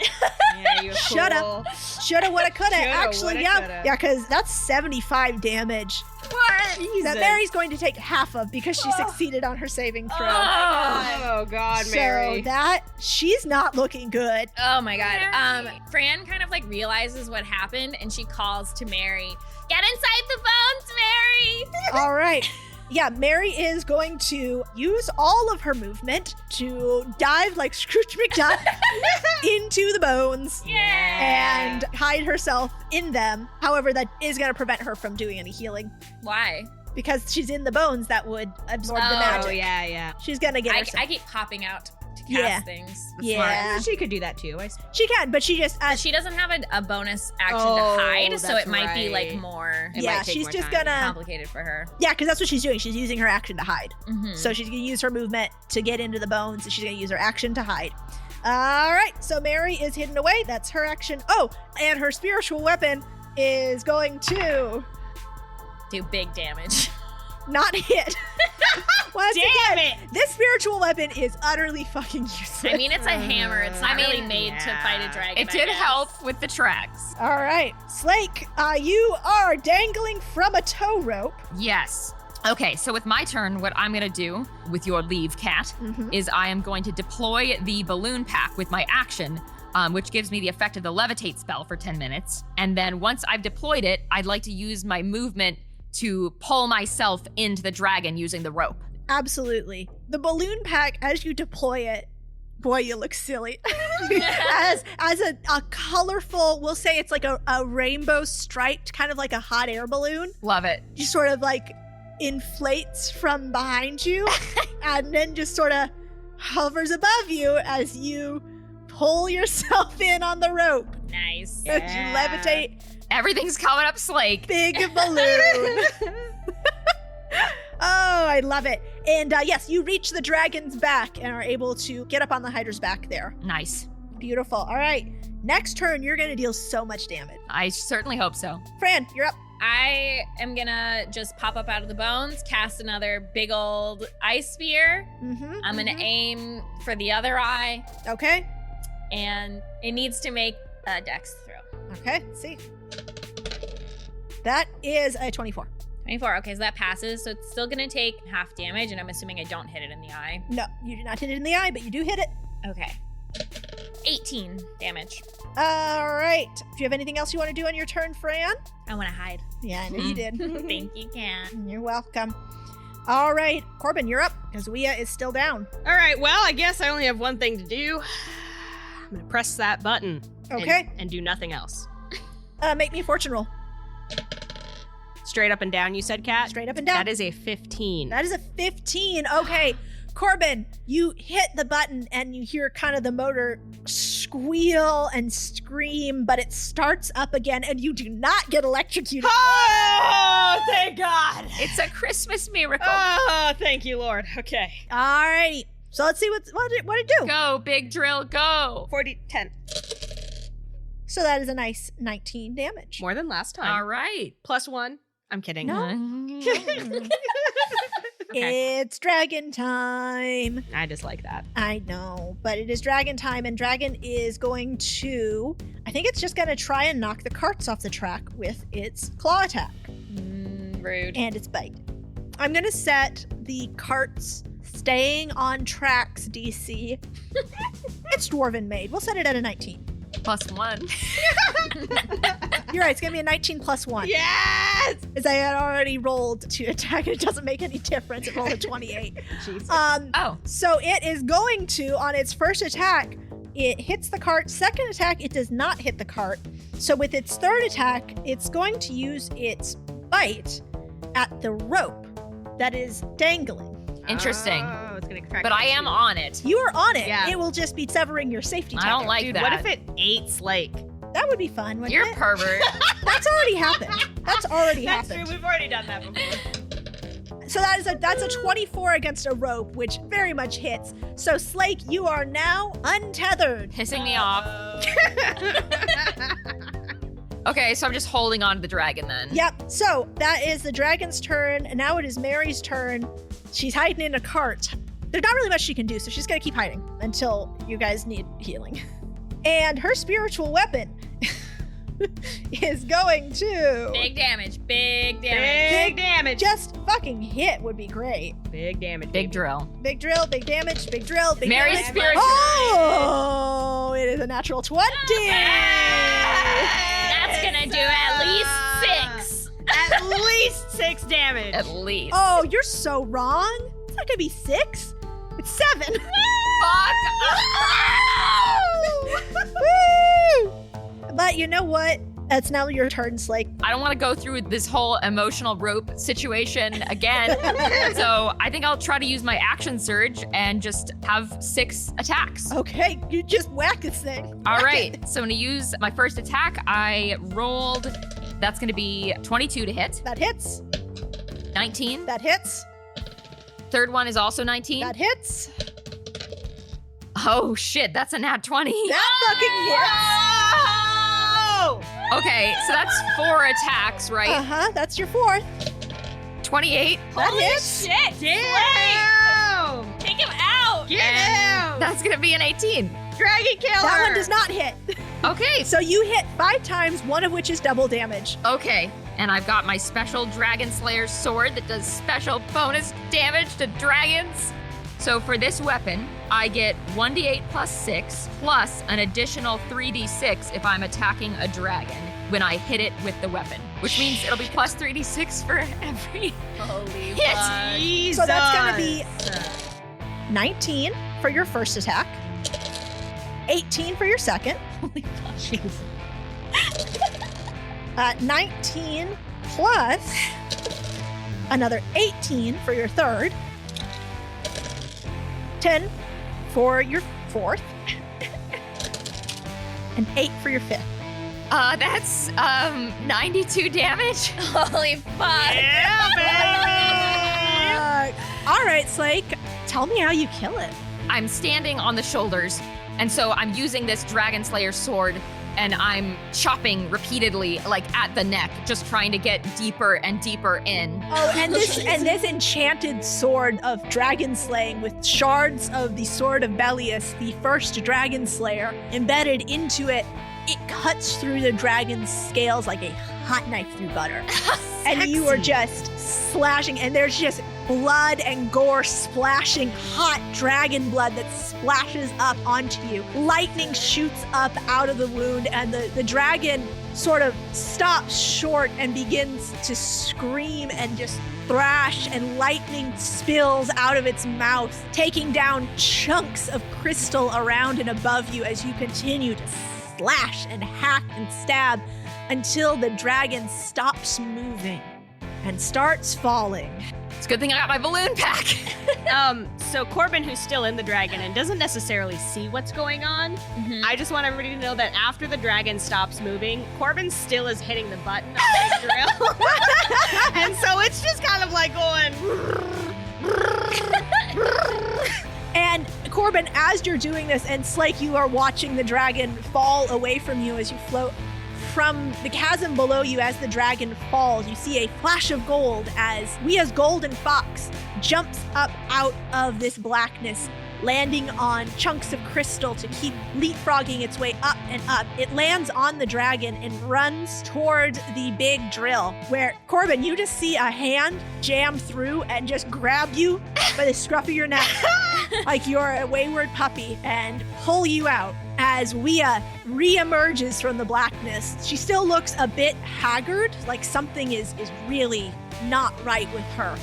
Speaker 2: Yeah, you
Speaker 3: Shoulda.
Speaker 2: cool.
Speaker 3: Shoulda, woulda, coulda.
Speaker 2: Shoulda,
Speaker 3: Actually,
Speaker 2: woulda,
Speaker 3: yeah.
Speaker 2: coulda.
Speaker 3: Yeah, because that's 75 damage. That
Speaker 2: Jesus.
Speaker 3: Mary's going to take half of because she succeeded on her saving throw.
Speaker 2: Oh, God, Mary.
Speaker 3: So she's not looking good.
Speaker 5: Oh my god.
Speaker 4: Mary.
Speaker 5: Fran kind of like realizes what happened and she calls to Mary. Get inside the bones, Mary!
Speaker 3: All right. Yeah, Mary is going to use all of her movement to dive like Scrooge McDuck into the bones and hide herself in them. However, that is going to prevent her from doing any healing
Speaker 5: Why?
Speaker 3: because she's in the bones that would absorb the
Speaker 5: Oh,
Speaker 3: magic.
Speaker 2: Oh, yeah.
Speaker 3: She's going to get herself.
Speaker 5: I keep popping out to cast
Speaker 3: Yeah.
Speaker 5: things.
Speaker 3: Yeah,
Speaker 2: She could do that too.
Speaker 3: she can, but she just
Speaker 5: She doesn't have a bonus action
Speaker 2: Oh,
Speaker 5: to hide, so
Speaker 2: that's
Speaker 5: it might be like
Speaker 2: right.
Speaker 5: more
Speaker 2: It
Speaker 3: yeah,
Speaker 2: might take
Speaker 3: she's
Speaker 2: more
Speaker 3: just
Speaker 2: time.
Speaker 3: gonna
Speaker 5: complicated for her.
Speaker 3: yeah, because that's what she's doing. She's using her action to hide.
Speaker 5: Mhm.
Speaker 3: So she's gonna use her movement to get into the bones, and she's gonna use her action to hide. All right, so Mary is hidden away. That's her action. Oh, and her spiritual weapon is going to
Speaker 5: Do big damage.
Speaker 3: not hit. Once
Speaker 2: Damn
Speaker 3: again, this spiritual weapon is utterly fucking useless.
Speaker 5: I mean, it's a hammer. It's not really made to
Speaker 2: yeah.
Speaker 5: fight a dragon.
Speaker 4: It
Speaker 5: I
Speaker 4: did
Speaker 5: guess.
Speaker 4: help with the tracks.
Speaker 3: All right, Slake, you are dangling from a tow rope.
Speaker 4: Yes. Okay, so with my turn, what I'm gonna do, with your leave, Cat,
Speaker 3: Mhm.
Speaker 4: is I am going to deploy the balloon pack with my action, which gives me the effect of the levitate spell for 10 minutes. And then once I've deployed it, I'd like to use my movement to pull myself into the dragon using the rope.
Speaker 3: Absolutely. The balloon pack, as you deploy it, boy, you look silly. as a colorful, we'll say it's like a rainbow striped, kind of like a hot air balloon,
Speaker 4: Love it.
Speaker 3: just sort of like inflates from behind you and then just sort of hovers above you as you pull yourself in on the rope.
Speaker 5: Nice.
Speaker 3: As you levitate
Speaker 4: Everything's coming up, Slake.
Speaker 3: big balloon. Oh, I love it. And yes, you reach the dragon's back and are able to get up on the hider's back there.
Speaker 4: Nice.
Speaker 3: Beautiful. All right. Next turn, you're going to deal so much damage.
Speaker 4: I certainly hope so.
Speaker 3: Fran, you're up.
Speaker 5: I am gonna just pop up out of the bones, cast another big old ice spear.
Speaker 3: Mm-hmm.
Speaker 5: I'm gonna aim for the other eye,
Speaker 3: Okay.
Speaker 5: and it needs to make a dex throw.
Speaker 3: Okay. Let's see. That is a 24.
Speaker 5: 24. Okay, so that passes. So it's still gonna take half damage, and I'm assuming I don't hit it in the eye.
Speaker 3: No, you do not hit it in the eye, but you do hit it.
Speaker 5: Okay. 18 damage.
Speaker 3: All right. Do you have anything else you want to do on your turn, Fran?
Speaker 5: I want to hide.
Speaker 3: Yeah, I know you did.
Speaker 5: Thank you, Ken.
Speaker 3: You're welcome. All right. Corbin, you're up because Wea is still down.
Speaker 2: All right, well, I guess I only have one thing to do. I'm going to press that button.
Speaker 3: Okay.
Speaker 2: And do nothing else.
Speaker 3: Make me a fortune roll.
Speaker 2: Straight up and down, you said, Kat?
Speaker 3: Straight up and down.
Speaker 2: That is a 15.
Speaker 3: That is a 15. Okay. Corbin, you hit the button and you hear kind of the motor squeal and scream, but it starts up again and you do not get electrocuted.
Speaker 2: Oh, thank God.
Speaker 4: It's a Christmas miracle.
Speaker 2: Oh, thank you, Lord. Okay.
Speaker 3: Alrighty. So let's see what it do.
Speaker 4: Go, big drill, go.
Speaker 2: 40, 10.
Speaker 3: So that is a nice 19 damage.
Speaker 2: More than last time.
Speaker 4: All right.
Speaker 2: Plus 1. I'm kidding.
Speaker 3: No.
Speaker 2: Okay.
Speaker 3: It's dragon time.
Speaker 2: I just like that.
Speaker 3: I know, but it is dragon time, and dragon is going to, I think it's just going to try and knock the carts off the track with its claw attack
Speaker 5: Rude.
Speaker 3: and its bite. I'm going to set the carts staying on tracks DC. It's dwarven made. We'll set it at a 19.
Speaker 4: +1.
Speaker 3: You're right. It's going to be a 19 plus 1.
Speaker 2: Yes!
Speaker 3: As I had already rolled to attack, it doesn't make any difference. It rolled a 28.
Speaker 2: Jesus.
Speaker 4: Oh,
Speaker 3: So it is going to, on its first attack, it hits the cart. Second attack, it does not hit the cart. So with its third attack, it's going to use its bite at the rope that is dangling.
Speaker 4: interesting.
Speaker 2: Oh, it's going to crack.
Speaker 4: But I am on it.
Speaker 3: You are on it.
Speaker 2: Yeah.
Speaker 3: It will just be severing your safety
Speaker 4: I
Speaker 3: tether.
Speaker 4: don't like
Speaker 2: Dude,
Speaker 4: that.
Speaker 2: what if it ate Slake?
Speaker 3: That would be fun, wouldn't
Speaker 4: You're a
Speaker 3: it?
Speaker 4: pervert.
Speaker 3: That's already happened. That's already
Speaker 2: That's
Speaker 3: happened.
Speaker 2: true. We've already done that before.
Speaker 3: So that's a 24 against a rope, which very much hits. So Slake, you are now untethered.
Speaker 4: Pissing me off. Okay, so I'm just holding on to the dragon then.
Speaker 3: Yep. So that is the dragon's turn, and now it is Mary's turn. She's hiding in a cart. There's not really much she can do, so she's gonna keep hiding until you guys need healing. And her spiritual weapon is going to
Speaker 5: Big damage. Big damage.
Speaker 2: Big damage.
Speaker 3: just fucking hit would be great.
Speaker 2: Big damage.
Speaker 4: Big drill.
Speaker 3: Big drill, big damage, big drill, big
Speaker 4: Mary's
Speaker 3: damage.
Speaker 4: spiritual.
Speaker 3: Oh, it is a natural 20.
Speaker 5: That's gonna do at least 6.
Speaker 2: At least 6 damage.
Speaker 4: At least.
Speaker 3: Oh, you're so wrong. It's not gonna be 6. It's 7.
Speaker 4: Fuck.
Speaker 3: Woo! But you know what? It's now your turn, Slake.
Speaker 4: I don't want to go through this whole emotional rope situation again. So I think I'll try to use my action surge and just have 6 attacks.
Speaker 3: Okay, you just whack this thing.
Speaker 4: All
Speaker 3: Whack
Speaker 4: right.
Speaker 3: it.
Speaker 4: So I'm going to use my first attack. I rolled. That's going to be 22 to hit.
Speaker 3: That hits.
Speaker 4: 19.
Speaker 3: That hits.
Speaker 4: Third one is also 19.
Speaker 3: That hits.
Speaker 4: Oh shit, that's a nat 20.
Speaker 3: That fucking
Speaker 4: Okay, so that's 4 attacks,
Speaker 3: hits.
Speaker 4: right?
Speaker 3: Uh-huh, that's your 4th.
Speaker 4: 28.
Speaker 3: That hits.
Speaker 5: Shit.
Speaker 2: Damn.
Speaker 5: Take him out.
Speaker 2: Get
Speaker 4: And
Speaker 2: out.
Speaker 4: that's gonna be an 18.
Speaker 2: Dragon killer.
Speaker 3: That one does not hit.
Speaker 4: Okay,
Speaker 3: So you hit 5 times, one of which is double damage.
Speaker 4: okay. And I've got my special Dragon Slayer sword that does special bonus damage to dragons. So for this weapon, I get 1d8 plus 6 plus an additional 3d6 if I'm attacking a dragon when I hit it with the weapon, which means it'll be plus 3d6 for every
Speaker 2: Holy
Speaker 4: hit.
Speaker 2: Jesus.
Speaker 3: So that's gonna be 19 for your first attack, 18 for your second,
Speaker 5: Holy fuck.
Speaker 3: 19 plus another 18 for your third, 10 for your fourth, and 8 for your fifth.
Speaker 4: That's 92 damage.
Speaker 5: Holy fuck.
Speaker 2: Yeah, baby.
Speaker 3: All right, Slake, tell me how you kill it.
Speaker 4: I'm standing on the shoulders, and so I'm using this Dragon Slayer sword, and I'm chopping repeatedly, like at the neck, just trying to get deeper and deeper in.
Speaker 3: Oh, and this enchanted sword of dragon slaying with shards of the sword of Belius, the first dragon slayer, embedded into it. It cuts through the dragon's scales like a hot knife through butter. And you are just slashing, and there's just blood and gore splashing, hot dragon blood that splashes up onto you. Lightning shoots up out of the wound, and the dragon sort of stops short and begins to scream and just thrash, and lightning spills out of its mouth, taking down chunks of crystal around and above you as you continue to slash and hack and stab until the dragon stops moving and starts falling.
Speaker 4: It's a good thing I got my balloon pack.
Speaker 2: So Corbin, who's still in the dragon and doesn't necessarily see what's going on, I just want everybody to know that after the dragon stops moving, Corbin still is hitting the button on the drill. And so it's just kind of like going.
Speaker 3: And Corbin, as you're doing this, and Slake, you are watching the dragon fall away from you as you float from the chasm below you. As the dragon falls, you see a flash of gold as Wia's golden fox jumps up out of this blackness, landing on chunks of crystal to keep leapfrogging its way up and up. It lands on the dragon and runs toward the big drill, where, Corbin, you just see a hand jam through and just grab you by the scruff of your neck like you're a wayward puppy and pull you out. As Wia reemerges from the blackness, she still looks a bit haggard, like something is really not right with her.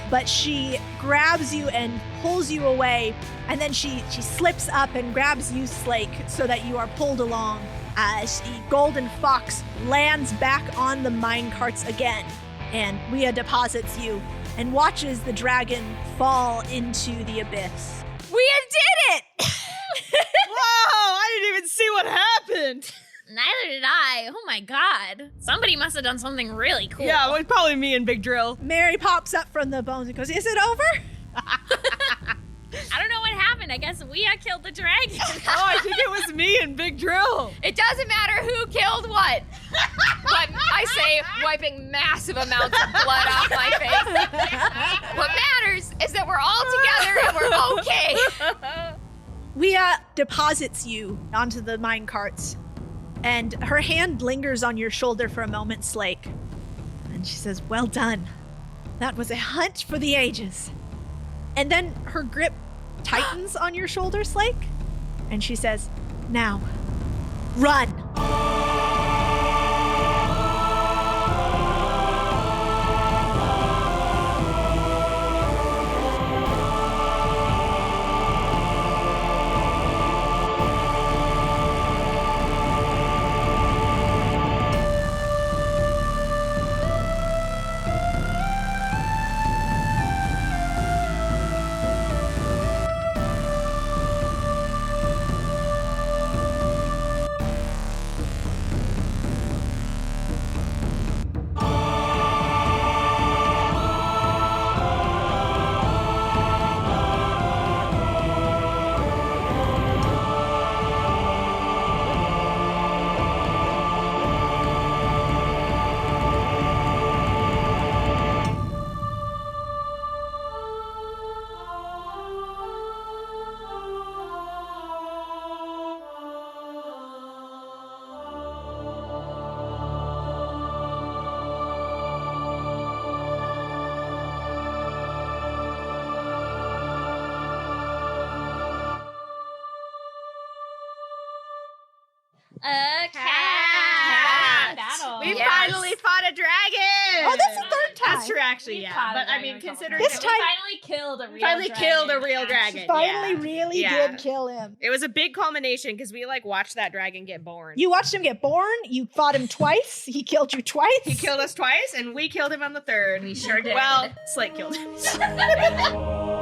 Speaker 3: But she grabs you and pulls you away, and then she slips up and grabs you, Slake, so that you are pulled along as the golden fox lands back on the mine carts again. And Wia deposits you and watches the dragon fall into the abyss.
Speaker 4: We did it!
Speaker 2: Whoa! I didn't even see what happened.
Speaker 5: Neither did I. Oh my god. Somebody must have done something really cool.
Speaker 2: Yeah, it was probably me and Big Drill.
Speaker 3: Mary pops up from the bones and goes, "Is it over?"
Speaker 5: I don't know what happened. I guess we killed the dragon.
Speaker 2: Oh, I think it was me and Big Drill.
Speaker 4: It doesn't matter who killed what. But I say, wiping massive amounts of blood off my face. What matters is that we're all together and we're okay.
Speaker 3: Wea deposits you onto the mine carts, and her hand lingers on your shoulder for a moment, Slake. And she says, "Well done. That was a hunt for the ages." And then her grip tightens on your shoulder, Slake, and she says, "Now, run."
Speaker 5: A
Speaker 2: Cat.
Speaker 5: battle.
Speaker 2: We
Speaker 4: Yes.
Speaker 2: finally fought a dragon.
Speaker 3: Oh, that's the third time.
Speaker 2: That's true, actually,
Speaker 5: We've
Speaker 2: yeah.
Speaker 5: fought a
Speaker 2: But I
Speaker 5: dragon
Speaker 2: mean,
Speaker 5: a couple
Speaker 2: considering
Speaker 3: This
Speaker 5: times.
Speaker 3: time-
Speaker 5: We finally killed a real
Speaker 2: finally
Speaker 5: dragon.
Speaker 2: killed a real dragon.
Speaker 3: Finally,
Speaker 2: yeah.
Speaker 3: really
Speaker 2: Yeah.
Speaker 3: did kill him.
Speaker 2: It was a big culmination because we like watched that dragon get born.
Speaker 3: You watched him get born. You fought him twice. He killed you twice.
Speaker 2: He killed us twice, and we killed him on the third.
Speaker 5: We sure did.
Speaker 2: Well, Slate killed him.